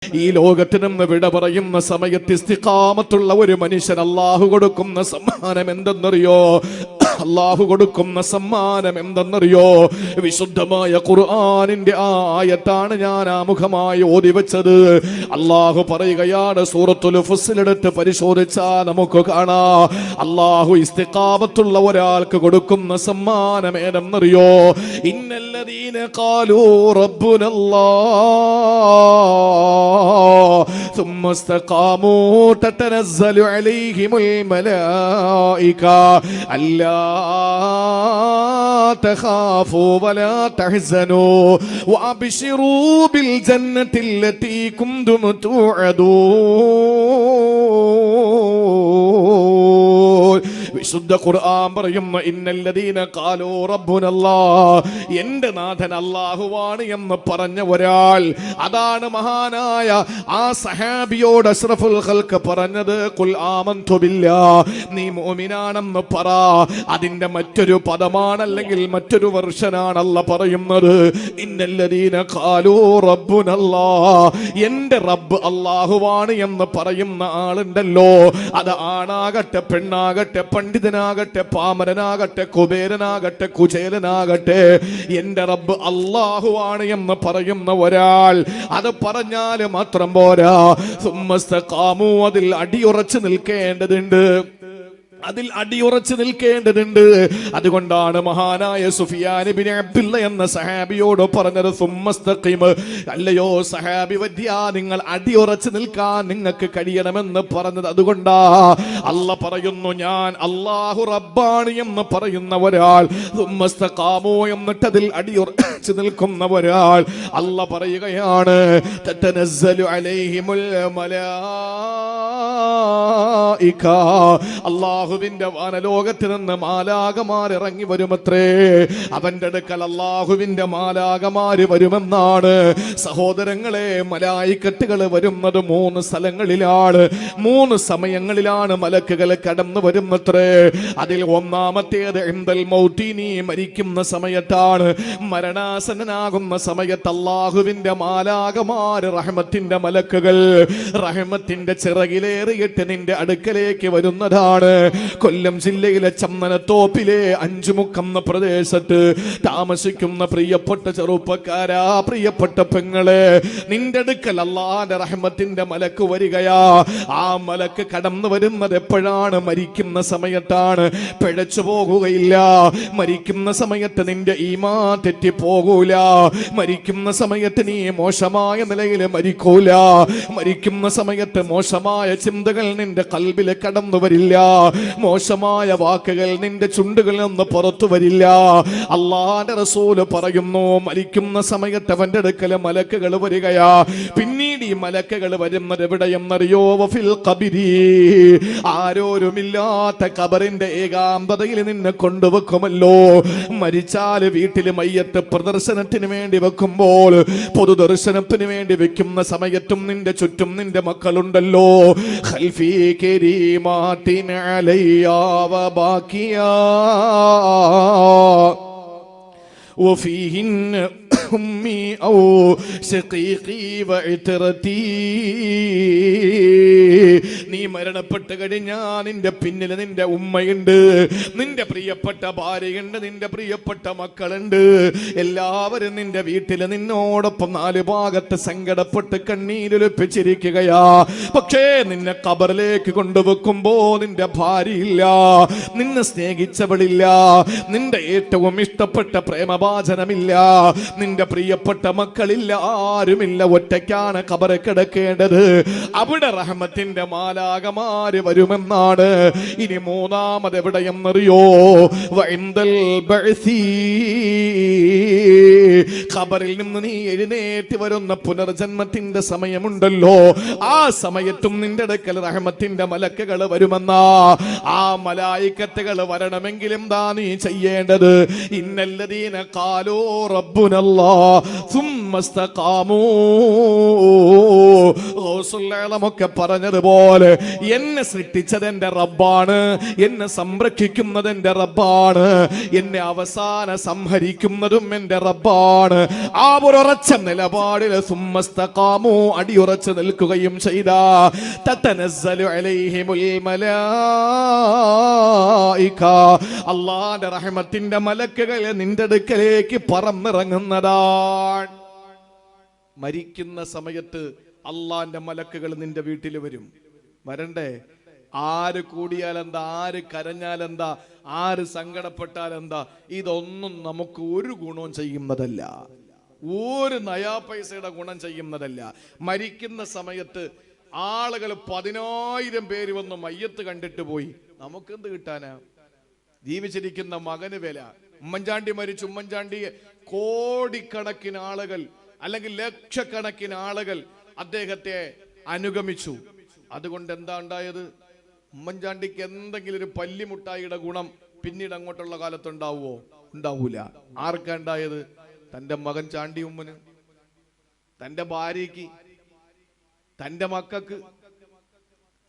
ഈ ലോകത്ത് നിന്ന് വിട പറയുന്ന സമയത്ത് ഇസ്തിഖാമത്തുള്ള ഒരു മനുഷ്യൻ അല്ലാഹു കൊടുക്കുന്ന സമ്മാനം എന്തെന്നറിയോ? അല്ലാഹു കൊടുക്കുന്ന സമ്മാനം എന്തെന്നറിയോ? വിശുദ്ധമായ ഖുർആനിന്റെ ആയത്താണ് ഞാൻ ആമുഖമായി ഓതി വെച്ചത്. അല്ലാഹു പറയുകയാണ്, സൂറത്തുൽ ഫുസ്സിലെടുത്ത് പരിശോധിച്ചാൽ നമുക്ക് കാണാം, അല്ലാഹു ഇസ്തിഖാമത്തുള്ള ഒരാൾക്ക് കൊടുക്കുന്ന സമ്മാനം ഏതെന്നറിയോ? ഇന്നല്ലദീന ഖാലൂ റബ്ബുനല്ലാഹ് ثم استقاموا تتنزل عليهم الملائكة ألا تخافوا ولا تحزنوا وأبشروا بالجنة التي كنتم توعدون. വിശുദ്ധ ഖുർആൻ പറയുന്ന ഇന്നല്ലദീന ഖാലൂ റബ്ബുനല്ലാഹ്, എൻ്റെ നാഥൻ അല്ലാഹുവാണ് എന്ന് പറഞ്ഞ ഒരാൾ, അതാണ് മഹാനായ ആ സഹാബിയോട് അഷ്റഫുൽ ഖൽഖ് പറഞ്ഞത്, ഖുൽ ആമന്തു ബില്ലാഹ്, നീ മുഅ്മിനാണെന്ന് പറ. അതിന്റെ മറ്റൊരു പദമാണ്, അല്ലെങ്കിൽ മറ്റൊരു വെർഷനാണ് അല്ലാഹ് പറയുന്നത്, ഇന്നല്ലദീന ഖാലൂ റബ്ബുനല്ലാഹ്, എൻ്റെ റബ്ബ് അല്ലാഹുവാണ് എന്ന് പറയുന്ന ആളുണ്ടല്ലോ, അത് ആണാകട്ടെ പെണ്ണാകട്ടെ പണ്ഡിതനാകട്ടെ പാമരനാകട്ടെ കുബേരനാകട്ടെ കുചേലനാകട്ടെ, എന്റെ റബ്ബ് അല്ലാഹുവാണ് എന്ന് പറയുന്ന ഒരാൾ, അത് പറഞ്ഞാൽ മാത്രം പോരാ, സുമ്മസ്തഖാമു, അതിൽ അടിയുറച്ചു നിൽക്കേണ്ടതുണ്ട്, അതിൽ അടിയുറച്ചു നിൽക്കേണ്ടതുണ്ട്. അതുകൊണ്ടാണ് മഹാനായ സുഫിയാൻ ഇബ്നു അബ്ദുല്ല എന്ന സഹാബിയോട് പറഞ്ഞത്, സുമ്മസ്തഖിം, അല്ലയോ സഹാബി വദ്യ, നിങ്ങൾ അടിയുറച്ചു നിൽക്കാൻ നിങ്ങൾക്ക് കഴിയണമെന്ന് പറഞ്ഞത്. അതുകൊണ്ടാ അല്ലാഹ് പറയുന്നു, ഞാൻ അല്ലാഹു റബ്ബാണ് എന്ന് പറയുന്ന ഒരാൾ, സുമ്മസ്തഖാമു, എന്നിട്ട് അതിൽ അടിയുറച്ചു നിൽക്കുന്ന ഒരാൾ, അല്ലാഹ് പറയുകയാണ്, തതനസ്സലു അലൈഹിമുൽ മലായിക, അല്ലാഹുവിന്റെ വാനലോകത്ത് നിന്ന് മാലാകമാർ ഇറങ്ങി വരുമത്രേ. അവന്റെ അടുക്കൽ അല്ലാഹുവിന്റെ മാലാകമാര് വരുമെന്നാണ്. സഹോദരങ്ങളെ, മലായിക്കത്തുകൾ വരുന്നത് 3 സ്ഥലങ്ങളിലാണ്, 3 സമയങ്ങളിലാണ് മലക്കുകൾ കടന്നു വരുന്നത്രേ. അതിൽ ഒന്നാമത്തേത് ഇൻദൽ മൗതി, നീ മരിക്കുന്ന സമയത്താണ്. മരണാസന്നനാകുന്ന സമയത്ത് അല്ലാഹുവിന്റെ മാലാകമാര്, റഹ്മത്തിന്റെ മലക്കുകൾ, റഹ്മത്തിന്റെ ചിറകിലേറിയിട്ട് നിന്റെ അടുക്കലേക്ക് വരുന്നതാണ്. കൊല്ലം ജില്ലയിലെ ചമ്മനത്തോപ്പിലെ അഞ്ചുമുക്കം എന്ന പ്രദേശത്ത് താമസിക്കുന്ന പ്രിയപ്പെട്ട ചെറുപ്പക്കാരാ, പ്രിയപ്പെട്ട പെങ്ങളെ, നിന്റെ അടുക്കൽ അല്ലാഹുവിന്റെ റഹ്മത്തിന്റെ മലക്ക് വരികയാ. ആ മലക്ക് കടന്നു വരുന്നത് എപ്പോഴാണ്? മരിക്കുന്ന സമയത്താണ്. പിഴച്ചു പോകുകയില്ല. മരിക്കുന്ന സമയത്ത് നിന്റെ ഈമാൻ തെറ്റിപ്പോകൂല. മരിക്കുന്ന സമയത്ത് നീ മോശമായ നിലയിൽ മരിക്കൂല. മരിക്കുന്ന സമയത്ത് മോശമായ ചിന്തകൾ നിന്റെ കൽബിൽ കടന്നു വരില്ല. മോശമായ വാക്കുകൾ നിന്റെ ചുണ്ടുകളിൽ നിന്ന് പുറത്തു വരില്ല. അല്ലാഹുവിന്റെ റസൂല് പറയുന്നു, മരിക്കുന്ന സമയത്ത് അവന്റെ അടുക്കൽ മലക്കുകൾ വരികയാ. പിന്നീട് ഈ മലക്കുകൾ വരുന്നത് എവിടെയെന്നറിയോ? വഫിൽ ഖബരി, ആരോരുമില്ലാത്ത ഖബറിന്റെ ഏകാന്തതയിൽ നിന്നെ കൊണ്ടുവെക്കുമല്ലോ. മരിച്ചാൽ വീട്ടിൽ മയ്യത്ത് പ്രദർശനത്തിന് വേണ്ടി വെക്കുമ്പോൾ, പൊതുദർശനത്തിന് വേണ്ടി വെക്കുന്ന സമയത്തും നിന്റെ ചുറ്റും നിന്റെ മക്കളുണ്ടല്ലോ. ഖൽഫി കരീമാത്തിൻ അലയ്യാ വബാക്കിയാ വഫീഹിൻ ഉമ്മി ഔ ശഖീഖി വഇത്രതി. നീ മരണപ്പെട്ട് കഴിഞ്ഞാൽ നിന്റെ പിന്നിൽ നിന്റെ ഉമ്മയുണ്ട്, നിന്റെ പ്രിയപ്പെട്ട ഭാര്യയുണ്ട്, നിന്റെ പ്രിയപ്പെട്ട മക്കളുണ്ട്. എല്ലാവരും നിന്റെ വീട്ടിൽ നിന്നോടൊപ്പം 4 ഭാഗത്ത് സങ്കടപ്പെട്ട് കണ്ണീരൊലിപ്പിച്ചിരിക്കുകയാ. പക്ഷേ നിന്നെ ഖബറിലേക്ക് കൊണ്ടുവെക്കുമ്പോ നിന്റെ ഭാര്യയില്ല, നിന്നെ സ്നേഹിച്ചവളില്ല, നിന്റെ ഏറ്റവും ഇഷ്ടപ്പെട്ട പ്രേമഭാജനമില്ല, നിന്റെ പ്രിയപ്പെട്ട മക്കളില്ല, ആരുമില്ല. ഒറ്റയ്ക്കാണ് ഖബറിൽ കിടക്കേണ്ടത്. അവിടെ റഹ്മത്തിന്റെ മാലാകമാര് വരുമെന്നാണ്. ഇനി മൂന്നാമത് എവിടെയെന്നറിയോ? വഇൻദൽ ബഅസി, ഖബറിൽ നിന്ന് നീ എഴുന്നേറ്റ് വരുന്ന പുനർജന്മത്തിന്റെ സമയമുണ്ടല്ലോ, ആ സമയത്തും നിന്റെ അടുക്കൽ റഹ്മത്തിന്റെ മലക്കുകൾ വരുമെന്നാ. ആ മലായിക്കത്തുകൾ വരണമെങ്കിൽ എന്താ നീ ചെയ്യേണ്ടത്? ഇന്നല്ലദീന ഖാലൂ റബ്ബുനല്ലാഹ് സുമ്മ ഇസ്തഖാമൂ, ഗൗസുൽ ഗൗസുല്ലമൊക്കെ പറഞ്ഞതുപോലെ എന്നെ സൃഷ്ടിച്ചത് എന്റെ റബ്ബാണ്, എന്നെ സംരക്ഷിക്കുന്നത് എന്റെ റബ്ബാണ്, എന്നെ അവസാന സംഹരിക്കുന്നതും എന്റെ റബ്ബാണ്. ആ ഉറച്ച നിലപാടിൽ സുമ്മസ്തഖാമു അടിയുറച്ചു നിൽക്കുകയും ചെയ്ത തതനസ്സലു അലൈഹിമുൽ മലായിക അല്ലാഹുവിന്റെ റഹ്മത്തിന്റെ മലക്കുകൾ നിന്റെ അടുക്കലേക്ക് പറന്നിറങ്ങുന്നതാണ്. മരിക്കുന്ന സമയത്ത് അള്ളാന്റെ മലക്കുകൾ നിന്റെ വീട്ടിൽ വരും. വരണ്ടേ? ആര് കൂടിയാലെന്താ, ആര് കരഞ്ഞാലെന്താ, ആര് സങ്കടപ്പെട്ടാലെന്താ, ഇതൊന്നും നമുക്ക് ഒരു ഗുണവും ചെയ്യുന്നതല്ല, ഒരു നയാ പൈസയുടെ ഗുണം ചെയ്യുന്നതല്ല. മരിക്കുന്ന സമയത്ത് ആളുകൾ 10,000 പേര് വന്ന് മയ്യത്ത് കണ്ടിട്ട് പോയി, നമുക്കെന്ത് കിട്ടാനാ? ജീവിച്ചിരിക്കുന്ന മകന് വില. ഉമ്മൻചാണ്ടി മരിച്ചു, ഉമ്മൻചാണ്ടി കോടിക്കണക്കിന് ആളുകൾ അല്ലെങ്കിൽ ലക്ഷക്കണക്കിന് ആളുകൾ അദ്ദേഹത്തെ അനുഗമിച്ചു. അതുകൊണ്ട് എന്താ ഉണ്ടായത്? ഉമ്മൻചാണ്ടിക്ക് എന്തെങ്കിലും ഒരു പല്ലിമുട്ടായിയുടെ ഗുണം പിന്നീട് അങ്ങോട്ടുള്ള കാലത്ത് ഉണ്ടാവുമോ? ഉണ്ടാവൂല. ആർക്കാ ഉണ്ടായത്? തന്റെ മകൻ ചാണ്ടി ഉമ്മന്, തന്റെ ഭാര്യയ്ക്ക്, തന്റെ മക്കൾക്ക്.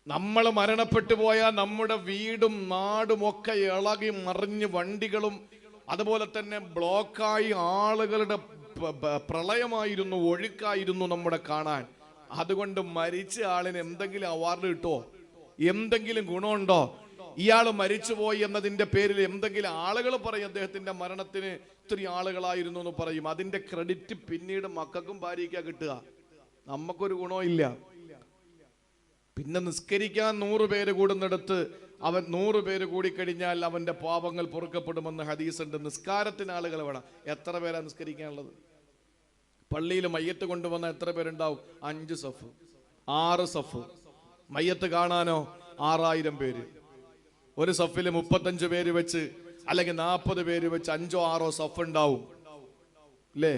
നമ്മൾ മരണപ്പെട്ടു പോയാൽ നമ്മുടെ വീടും നാടും ഒക്കെ ഇളകി മറിഞ്ഞ് വണ്ടികളും അതുപോലെ തന്നെ ബ്ലോക്കായി ആളുകളുടെ പ്രളയമായിരുന്നു, ഒഴുക്കായിരുന്നു നമ്മുടെ കാണാൻ. അതുകൊണ്ട് മരിച്ച ആളിന് എന്തെങ്കിലും അവാർഡ് കിട്ടോ? എന്തെങ്കിലും ഗുണമുണ്ടോ? ഇയാൾ മരിച്ചുപോയി എന്നതിന്റെ പേരിൽ എന്തെങ്കിലും ആളുകൾ പറയും അദ്ദേഹത്തിന്റെ മരണത്തിന് ഇത്തിരി ആളുകളായിരുന്നു എന്ന് പറയും. അതിന്റെ ക്രെഡിറ്റ് പിന്നീട് മക്കൾക്കും ഭാര്യയ്ക്കാ കിട്ടുക, നമുക്കൊരു ഗുണവും ഇല്ല. പിന്നെ നിസ്കരിക്കാൻ 100 പേര് കൂടുന്നിടത്ത് അവൻ 100 പേര് കൂടിക്കഴിഞ്ഞാൽ അവന്റെ പാപങ്ങൾ പൊറുക്കപ്പെടുമെന്ന് ഹദീസുണ്ട്. നിസ്കാരത്തിന് ആളുകൾ വേണം. എത്ര പേരാ നിസ്കരിക്കാനുള്ളത്? പള്ളിയിൽ മയ്യത്ത് കൊണ്ടുവന്ന എത്ര പേരുണ്ടാവും? 5 സഫ് 6 സഫ്. മയ്യത്ത് കാണാനോ 6000 പേര്. ഒരു സഫിൽ 35 പേര് വെച്ച് അല്ലെങ്കിൽ 40 പേര് വെച്ച് 5ഓ 6ഓ സഫ് ഉണ്ടാവും അല്ലേ?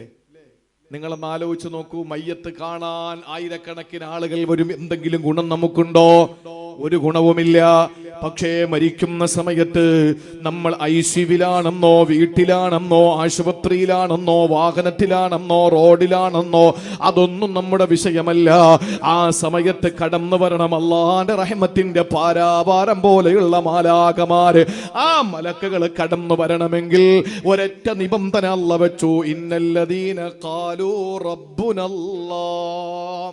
നിങ്ങളൊന്ന് ആലോചിച്ച് നോക്കൂ. മയ്യത്ത് കാണാൻ ആയിരക്കണക്കിന് ആളുകൾ വരും. എന്തെങ്കിലും ഗുണം നമുക്കുണ്ടോ? ഒരു ഗുണവുമില്ല. പക്ഷേ മരിക്കുന്ന സമയത്ത് നമ്മൾ ഐസിയുവിലാണെന്നോ വീട്ടിലാണെന്നോ ആശുപത്രിയിലാണെന്നോ വാഹനത്തിലാണെന്നോ റോഡിലാണെന്നോ അതൊന്നും നമ്മുടെ വിഷയമല്ല. ആ സമയത്ത് കടന്നു വരണം അല്ലാഹുവിന്റെ റഹ്മത്തിന്റെ പാരാവാരം പോലെയുള്ള മാലാഖമാര്. ആ മലക്കുകൾ കടന്നു വരണമെങ്കിൽ ഒരൊറ്റ നിബന്ധന അല്ലാഹു വെച്ചു. ഇന്നല്ലദീന ഖാലൂ റബ്ബുനല്ലാഹ്,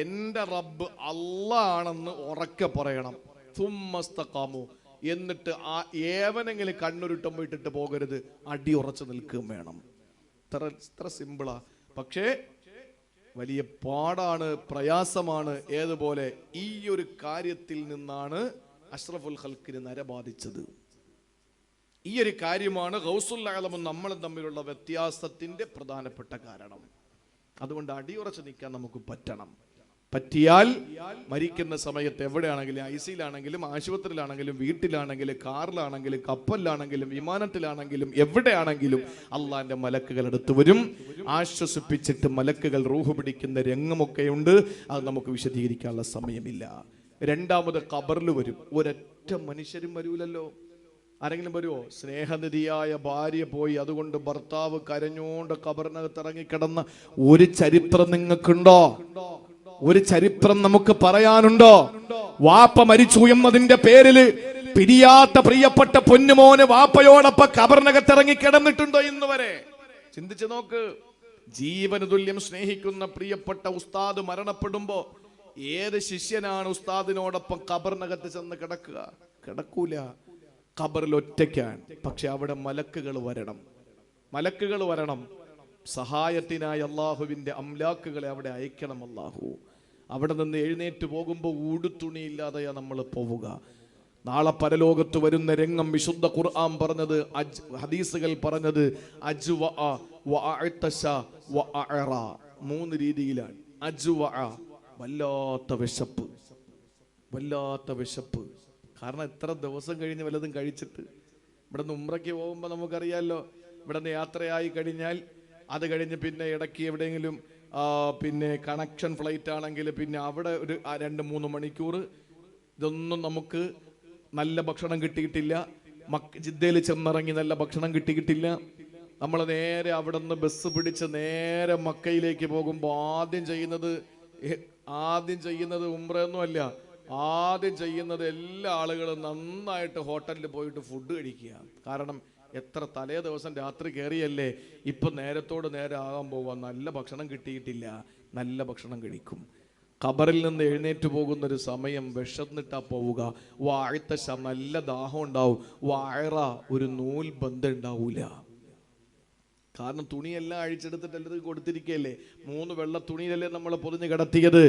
എന്റെ റബ്ബ് അല്ലാഹ് ഉറക്കെ പറയണം. സുമ്മസ്തഖാമു, എന്നിട്ട് ആ ഏവനെങ്കിലും കണ്ണുരുട്ടം പോയിട്ടിട്ട് പോകരുത്, അടി ഉറച്ചു നിൽക്കുകയും വേണം. ഇത്ര സിമ്പിളാ. പക്ഷേ വലിയ പാടാണ്, പ്രയാസമാണ്. ഏതുപോലെ ഈ ഒരു കാര്യത്തിൽ നിന്നാണ് അഷ്റഫുൽ ഖൽക്കിന് നര ബാധിച്ചത്. ഈ ഒരു കാര്യമാണ് ഗൗസുൽ ആലമും നമ്മളും തമ്മിലുള്ള വ്യത്യാസത്തിന്റെ പ്രധാനപ്പെട്ട കാരണം. അതുകൊണ്ട് അടിയുറച്ച് നിൽക്കാൻ നമുക്ക് പറ്റണം. പറ്റിയാൽ മരിക്കുന്ന സമയത്ത് എവിടെയാണെങ്കിലും, ഐസിയിലാണെങ്കിലും ആശുപത്രിയിലാണെങ്കിലും വീട്ടിലാണെങ്കിലും കാറിലാണെങ്കിലും കപ്പലിലാണെങ്കിലും വിമാനത്തിലാണെങ്കിലും എവിടെയാണെങ്കിലും അള്ളാന്റെ മലക്കുകൾ അടുത്ത് വരും. ആശ്വസിപ്പിച്ചിട്ട് മലക്കുകൾ റൂഹ് പിടിക്കുന്ന രംഗമൊക്കെയുണ്ട്. അത് നമുക്ക് വിശദീകരിക്കാനുള്ള സമയമില്ല. രണ്ടാമത് ഖബറിൽ വരും. ഒരൊറ്റ മനുഷ്യരും വരൂലല്ലോ. ആരെങ്കിലും വരുമോ? സ്നേഹനിധിയായ ഭാര്യ പോയി, അതുകൊണ്ട് ഭർത്താവ് കരഞ്ഞോണ്ട് ഖബറിനകത്ത് ഇറങ്ങിക്കിടന്ന ഒരു ചരിത്രം നിങ്ങൾക്കുണ്ടോ? ഒരു ചരിത്രം നമുക്ക് പറയാനുണ്ടോ? വാപ്പ മരിച്ചു എന്നതിന്റെ പേരിൽ പിരിയാത്ത പ്രിയപ്പെട്ട പൊന്നുമോന് വാപ്പയോടൊപ്പം ഖബറിനകത്ത് ഇറങ്ങിക്കിടന്നിട്ടുണ്ടോ ഇന്ന് വരെ? ചിന്തിച്ചു നോക്ക്. ജീവന് തുല്യം സ്നേഹിക്കുന്ന പ്രിയപ്പെട്ട ഉസ്താദ് മരണപ്പെടുമ്പോ ഏത് ശിഷ്യനാണ് ഉസ്താദിനോടൊപ്പം ഖബറിനകത്ത് ചെന്ന് കിടക്കുക? കിടക്കൂല. ഖബറിൽ ഒറ്റയ്ക്കാണ്. പക്ഷെ അവിടെ മലക്കുകൾ വരണം. മലക്കുകൾ വരണം. സഹായത്തിനായി അള്ളാഹുവിന്റെ അംലാക്കുകളെ അവിടെ അയക്കണം അള്ളാഹു. അവിടെ നിന്ന് എഴുന്നേറ്റ് പോകുമ്പോൾ ഊടുത്തുണിയില്ലാതെയാ നമ്മൾ പോവുക. നാളെ പരലോകത്ത് വരുന്ന രംഗം വിശുദ്ധ ഖുർആൻ പറഞ്ഞത്, ഹദീസുകൾ പറഞ്ഞത് മൂന്ന് രീതിയിലാണ്. വല്ലാത്ത വിശപ്പ്, വല്ലാത്ത വിശപ്പ്. കാരണം എത്ര ദിവസം കഴിഞ്ഞ് വല്ലതും കഴിച്ചിട്ട്. ഇവിടെ നിന്ന് ഉംറയ്ക്ക് പോകുമ്പോൾ നമുക്കറിയാമല്ലോ, ഇവിടെ നിന്ന് യാത്രയായി കഴിഞ്ഞാൽ അത് കഴിഞ്ഞ് പിന്നെ ഇടയ്ക്ക് എവിടെയെങ്കിലും പിന്നെ കണക്ഷൻ ഫ്ലൈറ്റ് ആണെങ്കിൽ പിന്നെ അവിടെ ഒരു 2-3 മണിക്കൂർ ഇതൊന്നും നമുക്ക് നല്ല ഭക്ഷണം കിട്ടിയിട്ടില്ല. ജിദ്ദയിൽ ചെന്നിറങ്ങി നല്ല ഭക്ഷണം കിട്ടിയിട്ടില്ല. നമ്മൾ നേരെ അവിടെ നിന്ന് ബസ് പിടിച്ച് നേരെ മക്കയിലേക്ക് പോകുമ്പോൾ ആദ്യം ചെയ്യുന്നത് ആദ്യം ചെയ്യുന്നത് ഉംറയൊന്നുമല്ല, ആദ്യം ചെയ്യുന്നത് എല്ലാ ആളുകളും നന്നായിട്ട് ഹോട്ടലിൽ പോയിട്ട് ഫുഡ് കഴിക്കുക. കാരണം എത്ര തലേ ദിവസം രാത്രി കയറിയല്ലേ, ഇപ്പം നേരത്തോട് നേരെ ആകാൻ പോവുക, നല്ല ഭക്ഷണം കിട്ടിയിട്ടില്ല, നല്ല ഭക്ഷണം കഴിക്കും. ഖബറിൽ നിന്ന് എഴുന്നേറ്റ് പോകുന്നൊരു സമയം വിശന്നിട്ടാ പോവുക, വാഴ്ത്തശ നല്ല ദാഹം ഉണ്ടാവും, വാഴ ഒരു നൂൽ ബന്ധം ഉണ്ടാവൂല. കാരണം തുണിയെല്ലാം അഴിച്ചെടുത്തിട്ട് എല്ലാവരും കൊടുത്തിരിക്കുകയല്ലേ, 3 വെള്ള തുണിയിലല്ലേ നമ്മൾ പൊതിഞ്ഞ് കിടത്തിയത്.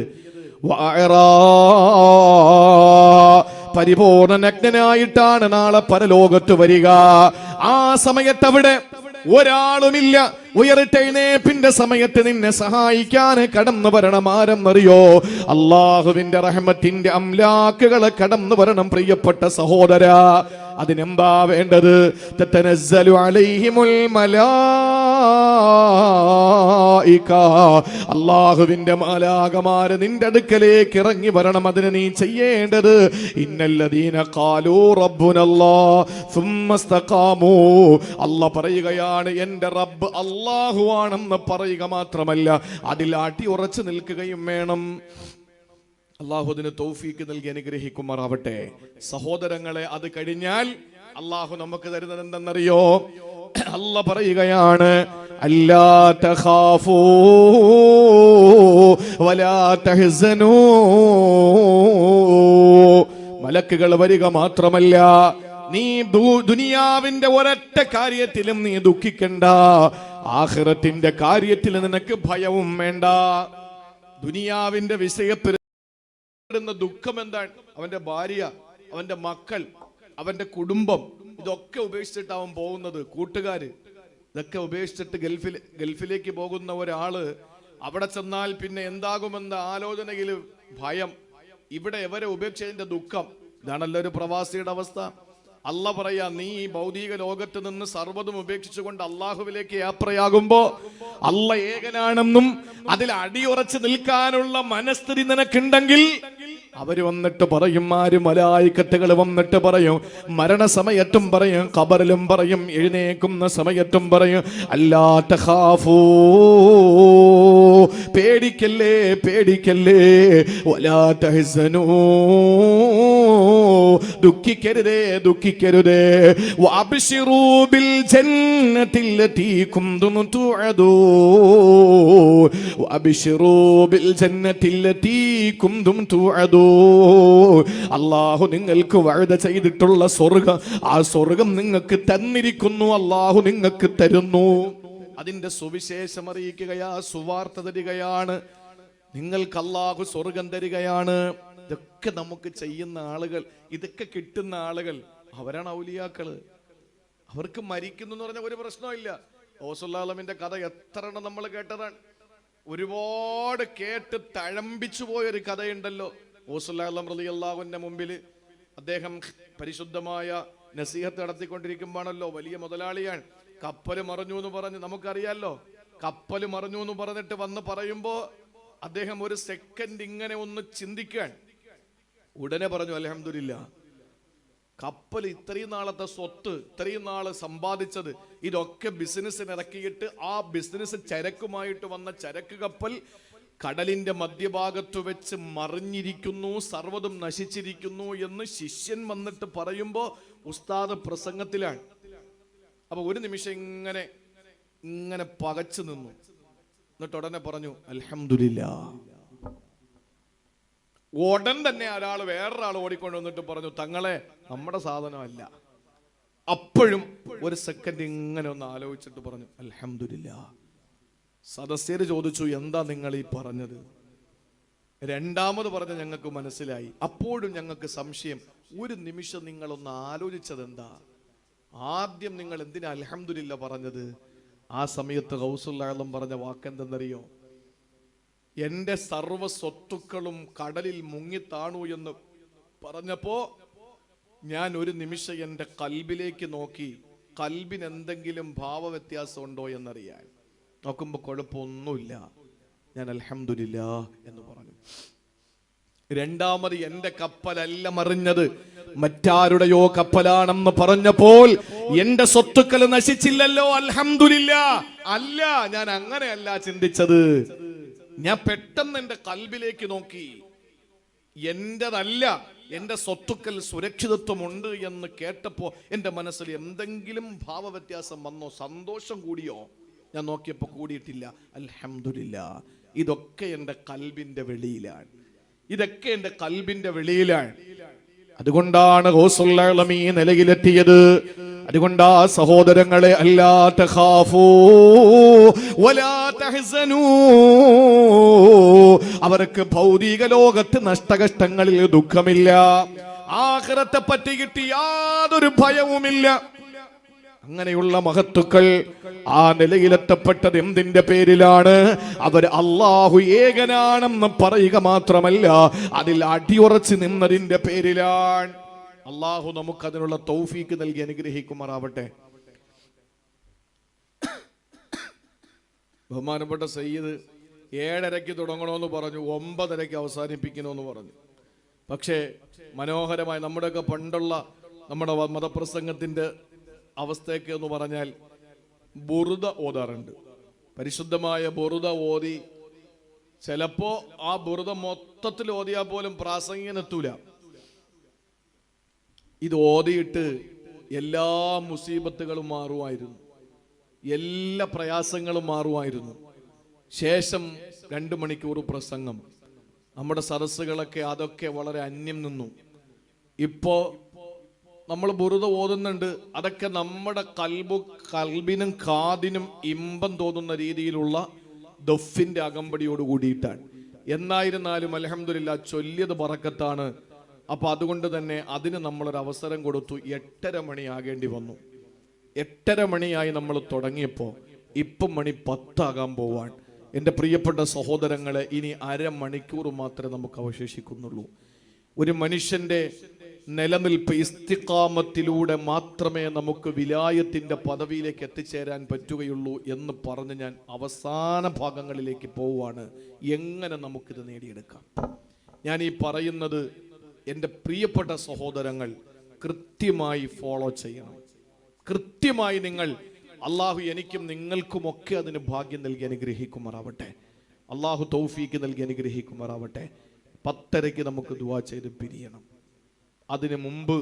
പരിപൂർണ നഗ്നനായിട്ടാണ് നാളെ പരലോകത്ത് വരിക. ആ സമയത്ത് അവിടെ ഒരാളുമില്ല. ഉയർത്തെഴുന്നേൽപ്പിന്റെ സമയത്ത് നിന്നെ സഹായിക്കാൻ കടന്നു വരണം ആരെന്നറിയോ? അള്ളാഹുവിന്റെ റഹ്മത്തിന്റെ അംലാക്കുകളെ കടന്നു വരണം പ്രിയപ്പെട്ട സഹോദരാ. അതിനെന്താ വേണ്ടത്? തതനസ്സലു അലൈഹിമുൽ മലായിക, അല്ലാഹുവിന്റെ മാലാകമാര് നിന്റെ അടുക്കലേക്ക് ഇറങ്ങി വരണം. അതിന് നീ ചെയ്യേണ്ടത് ഇന്നല്ലദീന ഖാലൂ റബ്ബുനല്ലാഹ് സുമ്മസ്തഖാമൂ, അല്ലാഹ് പറയുകയാണ് എന്റെ റബ്ബ് അല്ലാഹുവാണെന്ന് പറയുക മാത്രമല്ല അതിൽ അടി ഉറച്ചു നിൽക്കുകയും വേണം. അള്ളാഹു അതിന് തൗഫീക്ക് നൽകി അനുഗ്രഹിക്കുമാറാവട്ടെ. സഹോദരങ്ങളെ, അത് കഴിഞ്ഞാൽ അള്ളാഹു നമുക്ക് തരുന്നത് എന്തെന്നറിയോ? അല്ലാഹ് പറയുകയാണ് അല്ലാ തഖാഫൂ വലാ തഹ്സനൂ. മലക്കുകൾ വരിക മാത്രമല്ല, നീ ദുനിയാവിന്റെ ഒരൊറ്റ കാര്യത്തിലും നീ ദുഃഖിക്കണ്ട, ആഖിറത്തിന്റെ കാര്യത്തിൽ നിനക്ക് ഭയവും വേണ്ട. ദുനിയാവിന്റെ വിഷയത്തിൽ ദുഃഖം എന്താണ്? അവന്റെ ഭാര്യ, അവന്റെ മക്കൾ, അവന്റെ കുടുംബം, ഇതൊക്കെ ഉപേക്ഷിച്ചിട്ട് അവൻ പോകുന്നത്, കൂട്ടുകാര് ഇതൊക്കെ ഉപേക്ഷിച്ചിട്ട് ഗൾഫിലേക്ക് പോകുന്ന ഒരാള് അവിടെ ചെന്നാൽ പിന്നെ എന്താകുമെന്ന ആലോചനയിൽ ഭയം, ഇവിടെ എവരെ ഉപേക്ഷിച്ചതിന്റെ ദുഃഖം. ഇതാണല്ലോ ഒരു പ്രവാസിയുടെ അവസ്ഥ. അല്ലാഹ് പറയാ, നീ ഈ ഭൗതിക ലോകത്ത് നിന്ന് സർവ്വതും ഉപേക്ഷിച്ചുകൊണ്ട് അള്ളാഹുവിലേക്ക് യാത്രയാകുമ്പോ അല്ലാഹ് ഏകനാണെന്നും അതിൽ അടിയുറച്ച് നിൽക്കാനുള്ള മനസ്ഥിതി നിനക്കുണ്ടെങ്കിൽ അവര് വന്നിട്ട് പറയും, ആരും മലായിക്കത്തുകൾ വന്നിട്ട് പറയും, മരണസമയത്തും പറയും, ഖബറിലും പറയും, എഴുന്നേക്കുന്ന സമയത്തും പറയും അല്ലാ തഖാഫൂ, പേടിക്കല്ലേ പേടിക്കല്ലേ, വലാ തഹ്സനൂ, ദുഃഖിക്കരുതേ ദുഃഖിക്കരുതേ, വഅബ്ശിറൂ ബിൽ ജന്നത്തില്ലതീ കുന്തും തുഅദൂൻ, വഅബ്ശിറൂ ബിൽ ജന്നത്തില്ലതീ കുന്തും തുഅദൂൻ. അല്ലാഹു നിങ്ങൾക്ക് വഅദ ചെയ്തിട്ടുള്ള സ്വർഗ്ഗം, ആ സ്വർഗ്ഗം നിങ്ങൾക്ക് തന്നിരിക്കുന്നു, അല്ലാഹു നിങ്ങൾക്ക് തരുന്നു. അതിന്റെ സുവിശേഷം അറിയിക്കുകയാ, സുവാർത്ത തരികയാണ്. നിങ്ങൾക്ക് അല്ലാഹു സ്വർഗ്ഗം തരികയാണ്. ഇതൊക്കെ നമുക്ക് ചെയ്യുന്ന ആളുകൾ, ഇതൊക്കെ കിട്ടുന്ന ആളുകൾ, അവരാണ് ഔലിയാക്കള്. അവർക്ക് മരിക്കുന്നു എന്ന് പറഞ്ഞ ഒരു പ്രശ്നമില്ല. റസൂലുള്ളാഹിന്റെ കഥ എത്ര നമ്മൾ കേട്ടതാണ്, ഒരുപാട് കേട്ട് തഴമ്പിച്ചു പോയൊരു കഥയുണ്ടല്ലോ. റളിയല്ലാഹുവിന്റെ മുമ്പിൽ അദ്ദേഹം പരിശുദ്ധമായ നസീഹത്ത് നടത്തിക്കൊണ്ടിരിക്കുമ്പോഴാണല്ലോ, വലിയ മുതലാളിയാണ്, കപ്പല് മറിഞ്ഞു എന്ന് പറഞ്ഞ് നമുക്കറിയാലോ. കപ്പല് മറിഞ്ഞു എന്ന് പറഞ്ഞിട്ട് വന്ന് പറയുമ്പോ അദ്ദേഹം ഒരു സെക്കൻഡ് ഇങ്ങനെ ഒന്ന് ചിന്തിക്കാൻ, ഉടനെ പറഞ്ഞു അൽഹംദുലില്ലാ, കപ്പൽ ഇത്രയും നാളത്തെ സ്വത്ത്, ഇത്രയും നാള് സമ്പാദിച്ചത്, ഇതൊക്കെ ബിസിനസ്സിന് ഇറക്കിയിട്ട് ആ ബിസിനസ് ചരക്കുമായിട്ട് വന്ന ചരക്ക് കപ്പൽ കടലിന്റെ മധ്യഭാഗത്ത് വെച്ച് മറിഞ്ഞിരിക്കുന്നു, സർവ്വതും നശിച്ചിരിക്കുന്നു എന്ന് ശിഷ്യൻ വന്നിട്ട് പറയുമ്പോ ഉസ്താദ് പ്രസംഗത്തിലാണ്. അപ്പൊ ഒരു നിമിഷം ഇങ്ങനെ ഇങ്ങനെ പകച്ചു നിന്നു. എന്നിട്ട് ഉടനെ പറഞ്ഞു അൽഹംദുലില്ലാ. ഉടൻ തന്നെ വേറൊരാൾ ഓടിക്കൊണ്ട് വന്നിട്ട് പറഞ്ഞു, തങ്ങളെ നമ്മുടെ സാധനമല്ല. അപ്പോഴും ഒരു സെക്കൻഡ് ഇങ്ങനെ ഒന്ന് ആലോചിച്ചിട്ട് പറഞ്ഞു അൽഹംദുലില്ലാ. സദസ്യര് ചോദിച്ചു, എന്താ നിങ്ങൾ ഈ പറഞ്ഞത്? രണ്ടാമത് പറഞ്ഞ ഞങ്ങൾക്ക് മനസ്സിലായി. അപ്പോഴും ഞങ്ങൾക്ക് സംശയം, ഒരു നിമിഷം നിങ്ങളൊന്ന് ആലോചിച്ചത് എന്താ? ആദ്യം നിങ്ങൾ എന്തിനാ അൽഹംദുലില്ലാ പറഞ്ഞത്? ആ സമയത്ത് ഗൗസുൽ ആലം പറഞ്ഞ വാക്കെന്തെന്നറിയോ? എന്റെ സർവ്വ സ്വത്തുക്കളും കടലിൽ മുങ്ങിത്താണു എന്ന് പറഞ്ഞപ്പോ ഞാൻ ഒരു നിമിഷം എന്റെ കൽബിലേക്ക് നോക്കി, കൽബിന് എന്തെങ്കിലും ഭാവവ്യത്യാസം ഉണ്ടോ എന്നറിയാൻ. നോക്കുമ്പോ കുഴപ്പമൊന്നുമില്ല. ഞാൻ അൽഹംദുലില്ലാ എന്ന് പറഞ്ഞു. രണ്ടാമത് എന്റെ കപ്പലല്ല മറിഞ്ഞത്, മറ്റാരുടെയോ കപ്പലാണെന്ന് പറഞ്ഞപ്പോൾ എന്റെ സ്വത്തുക്കൾ നശിച്ചില്ലല്ലോ, അൽഹംദുലില്ലാ. അല്ല, ഞാൻ അങ്ങനെയല്ല ചിന്തിച്ചത്. ഞാൻ പെട്ടെന്ന് എൻ്റെ കൽബിലേക്ക് നോക്കി. എന്റേതല്ല, എൻ്റെ സ്വത്തുക്കൾ സുരക്ഷിതത്വമുണ്ട് എന്ന് കേട്ടപ്പോ എൻ്റെ മനസ്സിൽ എന്തെങ്കിലും ഭാവവ്യത്യാസം വന്നോ, സന്തോഷം കൂടിയോ? ഞാൻ നോക്കിയപ്പോ കൂടിയിട്ടില്ല. അൽഹംദുലില്ലാഹ്. ഇതൊക്കെ എൻ്റെ കൽബിന്റെ വെളിയിലാണ്. ഇതൊക്കെ എൻ്റെ കൽബിന്റെ വെളിയിലാണ്. അതുകൊണ്ടാണ് ഗൗസുൽ ആലമീൻ നിലയിലെത്തിയത്. അതുകൊണ്ട് ആ സഹോദരങ്ങളെ, അല്ലാ തഖാഫൂ വലാ തഹ്സനൂ, അവർക്ക് ഭൗതിക ലോകത്ത് നഷ്ടകഷ്ടങ്ങളിൽ ദുഃഖമില്ല, ആഖിറത്തെ പറ്റിയിട്ട് യാതൊരു ഭയവുമില്ല. അങ്ങനെയുള്ള മഹത്തുക്കൾ ആ നിലയിലെത്തപ്പെട്ടത് എന്തിന്റെ പേരിലാണ്? അവർ അല്ലാഹു ഏകനാണെന്ന് പറയുക മാത്രമല്ല, അതിൽ അടിയുറച്ച് നിന്നതിന്റെ പേരിലാണ്. അല്ലാഹു നമുക്കതിനുള്ള തൗഫീക്ക് നൽകി അനുഗ്രഹിക്കുമാറാവട്ടെ. ബഹുമാനപ്പെട്ട സയ്യിദ് 7:30 തുടങ്ങണമെന്ന് പറഞ്ഞു, 9:30 അവസാനിപ്പിക്കണമെന്ന് പറഞ്ഞു. പക്ഷേ മനോഹരമായി നമ്മുടെയൊക്കെ പണ്ടുള്ള നമ്മുടെ മതപ്രസംഗത്തിന്റെ അവസ്ഥയൊക്കെ എന്ന് പറഞ്ഞാൽ ബുറുദ ഓതാറുണ്ട്. പരിശുദ്ധമായ ബുറുദ ഓതി ചിലപ്പോ ആ ബുറുദ മൊത്തത്തിൽ ഓതിയാൽ പോലും പ്രാസംഗികനെത്തൂല. ഇത് ഓതിയിട്ട് എല്ലാ മുസീബത്തുകളും മാറുമായിരുന്നു, എല്ലാ പ്രയാസങ്ങളും മാറുമായിരുന്നു. ശേഷം 2 മണിക്കൂർ പ്രസംഗം. നമ്മുടെ സദസ്സുകളൊക്കെ അതൊക്കെ വളരെ അന്യം നിന്നു. ഇപ്പോ നമ്മൾ ബുറുദ ഓതുന്നുണ്ട്, അതൊക്കെ നമ്മുടെ കൽബിനും കാതിനും ഇമ്പം തോന്നുന്ന രീതിയിലുള്ള ദഫിന്റെ അകമ്പടിയോട് കൂടിയിട്ടാണ്. എന്നായിരുന്നാലും അൽഹംദുലില്ലാഹ് ചൊല്ലിയത് ബറക്കത്താണ്. അപ്പൊ അതുകൊണ്ട് തന്നെ അതിന് നമ്മളൊരു അവസരം കൊടുത്തു. 8:30 മണിയാകേണ്ടി വന്നു. 8:30 മണിയായി നമ്മൾ തുടങ്ങിയപ്പോൾ ഇപ്പം മണി 10 ആകാൻ പോവാൻ. എൻ്റെ പ്രിയപ്പെട്ട സഹോദരങ്ങളെ, ഇനി അരമണിക്കൂർ മാത്രമേ നമുക്ക് അവശേഷിക്കുന്നുള്ളൂ. ഒരു മനുഷ്യന്റെ നിലനിൽപ്പ് ഇസ്തിഖാമത്തിലൂടെ മാത്രമേ നമുക്ക് വിലായത്തിന്റെ പദവിയിലേക്ക് എത്തിച്ചേരാൻ പറ്റുകയുള്ളൂ എന്ന് പറഞ്ഞ് ഞാൻ അവസാന ഭാഗങ്ങളിലേക്ക് പോവുകയാണ്. എങ്ങനെ നമുക്കിത് നേടിയെടുക്കാം? ഞാൻ ഈ പറയുന്നത് എൻ്റെ പ്രിയപ്പെട്ട സഹോദരങ്ങൾ കൃത്യമായി ഫോളോ ചെയ്യണം. കൃത്യമായി നിങ്ങൾ, അള്ളാഹു എനിക്കും നിങ്ങൾക്കുമൊക്കെ അതിന് ഭാഗ്യം നൽകി അനുഗ്രഹിക്കുമാറാവട്ടെ. അള്ളാഹു തൗഫീക്ക് നൽകി അനുഗ്രഹിക്കുമാറാവട്ടെ. 10:30 നമുക്ക് ദുആ ചെയ്ത് പിരിയണം. അതിനു മുമ്പ്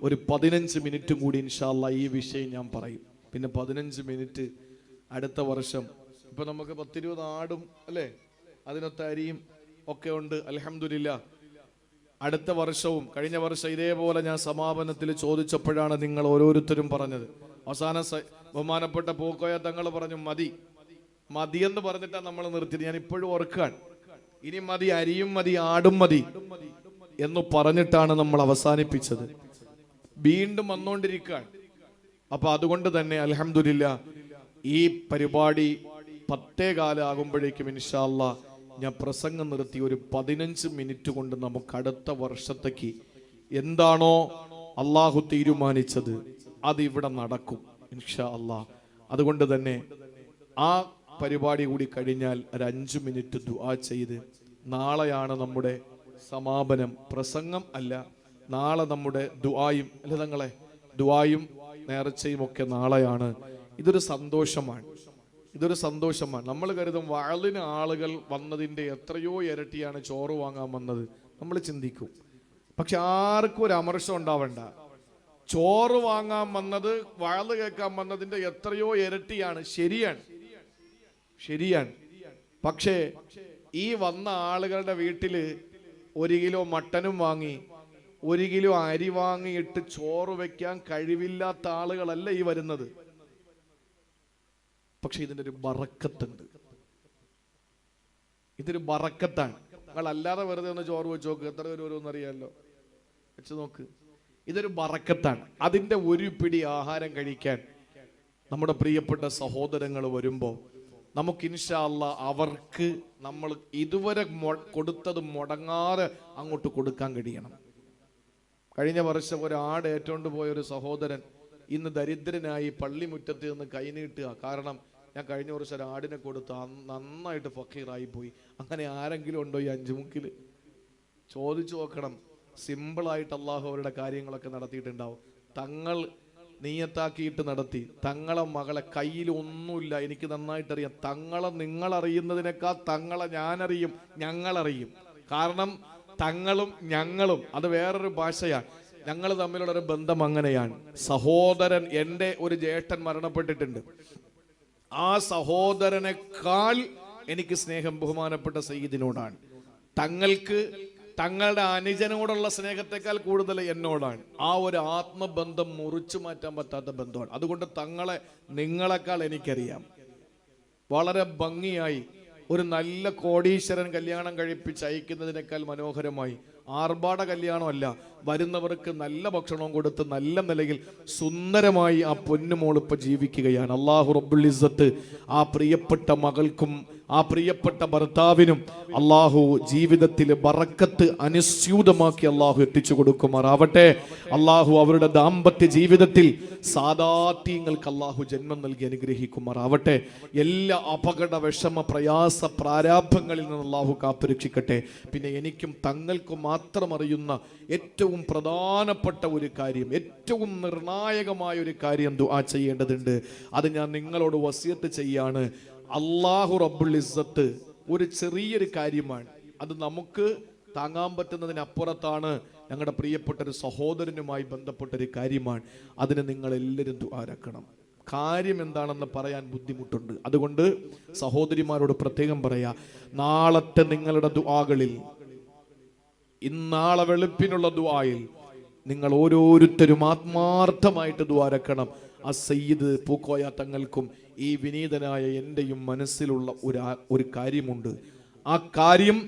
ഒരു 15 മിനിറ്റ് കൂടി ഇൻഷാ അല്ലാഹ് ഈ വിഷയം ഞാൻ പറയും. പിന്നെ 15 മിനിറ്റ് അടുത്ത വർഷം. ഇപ്പൊ നമുക്ക് 10-20 ആടും അല്ലേ, അതിനൊത്ത അരിയും ഒക്കെ ഉണ്ട്. അൽഹംദുലില്ലാഹ്. അടുത്ത വർഷവും, കഴിഞ്ഞ വർഷം ഇതേപോലെ ഞാൻ സമാപനത്തിൽ ചോദിച്ചപ്പോഴാണ് നിങ്ങൾ ഓരോരുത്തരും പറഞ്ഞത്. അവസാനം ബഹുമാനപ്പെട്ട പൂക്കോയ തങ്ങൾ പറഞ്ഞു മതി എന്ന് പറഞ്ഞിട്ടാണ് നമ്മൾ നിർത്തിയത്. ഞാൻ ഇപ്പോഴും ഓർക്കാൻ, ഇനി മതി, അരിയും മതി, ആടും മതി എന്ന് പറഞ്ഞിട്ടാണ് നമ്മൾ അവസാനിപ്പിച്ചത്. വീണ്ടും വന്നുകൊണ്ടിരിക്കാൻ. അപ്പൊ അതുകൊണ്ട് തന്നെ അൽഹംദുലില്ലാഹ് ഈ പരിപാടി 10:15 ആകുമ്പോഴേക്കും ഇൻഷാ അല്ലാഹ് ഞാൻ പ്രസംഗം നിർത്തി ഒരു 15 മിനിറ്റ് കൊണ്ട് നമുക്ക് അടുത്ത വർഷത്തേക്ക് എന്താണോ അള്ളാഹു തീരുമാനിച്ചത് അത് ഇവിടെ നടക്കും ഇൻഷാ അല്ലാഹ്. അതുകൊണ്ട് തന്നെ ആ പരിപാടി കൂടി കഴിഞ്ഞാൽ ഒരു 5 മിനിറ്റ് ദുആ ചെയ്ത്, നാളെയാണ് നമ്മുടെ സമാപനം. പ്രസംഗം അല്ല, നാളെ നമ്മുടെ ദുആയും ലളിതങ്ങളെ ദുആയും നേർച്ചയും ഒക്കെ നാളെയാണ്. ഇതൊരു സന്തോഷമാണ്, ഇതൊരു സന്തോഷമാണ്. നമ്മൾ കരുതും വഅലിന് ആളുകൾ വന്നതിൻ്റെ എത്രയോ ഇരട്ടിയാണ് ചോറ് വാങ്ങാൻ വന്നത്, നമ്മൾ ചിന്തിക്കും. പക്ഷെ ആർക്കും ഒരു അമർഷം ഉണ്ടാവണ്ട. ചോറ് വാങ്ങാൻ വന്നത് വഅല് കേൾക്കാൻ വന്നതിൻ്റെ എത്രയോ ഇരട്ടിയാണ്. ശരിയാണ്, ശരിയാണ്. പക്ഷേ ഈ വന്ന ആളുകളുടെ വീട്ടില് 1 കിലോ മട്ടനും വാങ്ങി 1 കിലോ അരി വാങ്ങിയിട്ട് ചോറ് വെക്കാൻ കഴിവില്ലാത്ത ആളുകളല്ല ഈ വരുന്നത്. പക്ഷെ ഇതിൻ്റെ ഒരു ബറക്കത്തുണ്ട്, ഇതൊരു ബറക്കത്താണ്. നിങ്ങൾ അല്ലാതെ വെറുതെ ഒന്ന് ചോറ് വെച്ച് നോക്ക്, എത്ര പേര് വരുമെന്ന് അറിയാമല്ലോ, വെച്ച് നോക്ക്. ഇതൊരു ബറക്കത്താണ്. അതിൻ്റെ ഒരു പിടി ആഹാരം കഴിക്കാൻ നമ്മുടെ പ്രിയപ്പെട്ട സഹോദരങ്ങൾ വരുമ്പോൾ നമുക്ക് ഇൻഷാ അല്ലാഹ് അവർക്ക് നമ്മൾ ഇതുവരെ കൊടുത്തത് മുടങ്ങാതെ അങ്ങോട്ട് കൊടുക്കാൻ കഴിയണം. കഴിഞ്ഞ വർഷം ഒരു ആട് ഏറ്റുകൊണ്ട് പോയൊരു സഹോദരൻ ഇന്ന് ദരിദ്രനായി പള്ളിമുറ്റത്ത് നിന്ന് കൈനീട്ടുക. കാരണം ഞാൻ കഴിഞ്ഞ വർഷം ഒരു ആടിനെ കൊടുത്ത് നന്നായിട്ട് ഫക്കീറായി പോയി. അങ്ങനെ ആരെങ്കിലും ഉണ്ടോ ഈ 5 മുക്കിൽ? ചോദിച്ചു നോക്കണം. സിമ്പിളായിട്ട് അള്ളാഹു അവരുടെ കാര്യങ്ങളൊക്കെ നടത്തിയിട്ടുണ്ടാവും. തങ്ങൾ നീയത്താക്കിയിട്ട് നടത്തി. തങ്ങളെ മകളെ കയ്യിൽ ഒന്നുമില്ല, എനിക്ക് നന്നായിട്ടറിയാം. തങ്ങളെ നിങ്ങളറിയുന്നതിനേക്കാൾ തങ്ങളെ ഞാനറിയും, ഞങ്ങളറിയും. കാരണം തങ്ങളും ഞങ്ങളും അത് വേറൊരു ഭാഷയാണ്. ഞങ്ങൾ തമ്മിലുള്ള ഒരു ബന്ധം അങ്ങനെയാണ്. സഹോദരൻ, എൻ്റെ ഒരു ജ്യേഷ്ഠൻ മരണപ്പെട്ടിട്ടുണ്ട്. ആ സഹോദരനേക്കാൾ എനിക്ക് സ്നേഹം ബഹുമാനപ്പെട്ട സയ്യിദിനോടാണ്. തങ്ങൾക്ക് തങ്ങളുടെ അനുജനോടുള്ള സ്നേഹത്തെക്കാൾ കൂടുതൽ എന്നോടാണ്. ആ ഒരു ആത്മബന്ധം മുറിച്ചു മാറ്റാൻ പറ്റാത്ത ബന്ധമാണ്. അതുകൊണ്ട് തങ്ങളെ നിങ്ങളെക്കാൾ എനിക്കറിയാം. വളരെ ഭംഗിയായി ഒരു നല്ല കോടീശ്വരൻ കല്യാണം കഴിപ്പിച്ച് അയക്കുന്നതിനേക്കാൾ മനോഹരമായി, ആർഭാട കല്യാണമല്ല, വരുന്നവർക്ക് നല്ല ഭക്ഷണവും കൊടുത്ത് നല്ല നിലയിൽ സുന്ദരമായി ആ പൊന്നുമോളിപ്പോൾ ജീവിക്കുകയാണ്. അല്ലാഹു റബ്ബുൽ ഇസ്സത്ത് ആ പ്രിയപ്പെട്ട മകൾക്കും ആ പ്രിയപ്പെട്ട ഭർത്താവിനും അല്ലാഹു ജീവിതത്തിൽ ബറക്കത്ത് അനുസ്യൂതമാക്കി അല്ലാഹു എത്തിച്ചു കൊടുക്കുമാറാവട്ടെ. അല്ലാഹു അവരുടെ ദാമ്പത്യ ജീവിതത്തിൽ സാദാത്യങ്ങൾക്ക് അല്ലാഹു ജന്മം നൽകി അനുഗ്രഹിക്കുമാറാവട്ടെ. എല്ലാ അപകട വിഷമ പ്രയാസ പ്രാരാബ്ധങ്ങളിൽ നിന്ന് അല്ലാഹു കാത്തുരക്ഷിക്കട്ടെ. പിന്നെ എനിക്കും തങ്ങൾക്കും മാത്രം അറിയുന്ന ഏറ്റവും പ്രധാനപ്പെട്ട ഒരു കാര്യം, ഏറ്റവും നിർണായകമായ ഒരു കാര്യം ദുആ ചെയ്യേണ്ടതുണ്ട്. അത് ഞാൻ നിങ്ങളോട് വസിയത്ത് ചെയ്യാണ്. അല്ലാഹു റബ്ബുൽ ഇസ്സത്ത് ഒരു ചെറിയൊരു കാര്യമാണ്, അത് നമുക്ക് താങ്ങാൻ പറ്റുന്നതിനപ്പുറത്താണ്. ഞങ്ങളുടെ പ്രിയപ്പെട്ട ഒരു സഹോദരനുമായി ബന്ധപ്പെട്ടൊരു കാര്യമാണ്. അതിന് നിങ്ങൾ എല്ലാവരും ദുആരക്കണം. കാര്യം എന്താണെന്ന് പറയാൻ ബുദ്ധിമുട്ടുണ്ട്. അതുകൊണ്ട് സഹോദരിമാരോട് പ്രത്യേകം പറയാ, നാളത്തെ നിങ്ങളുടെ ദുആകളിൽ, ഇന്നാളെ വെളുപ്പിനുള്ള ദുആയിൽ നിങ്ങൾ ഓരോരുത്തരും ആത്മാർത്ഥമായിട്ട് ദുആരക്കണം. ആ സയ്യിദ് പൂക്കോയ തങ്ങൾക്കും ഈ വിനീതനായ എൻ്റെയും മനസ്സിലുള്ള ഒരു കാര്യമുണ്ട്. ആ കാര്യം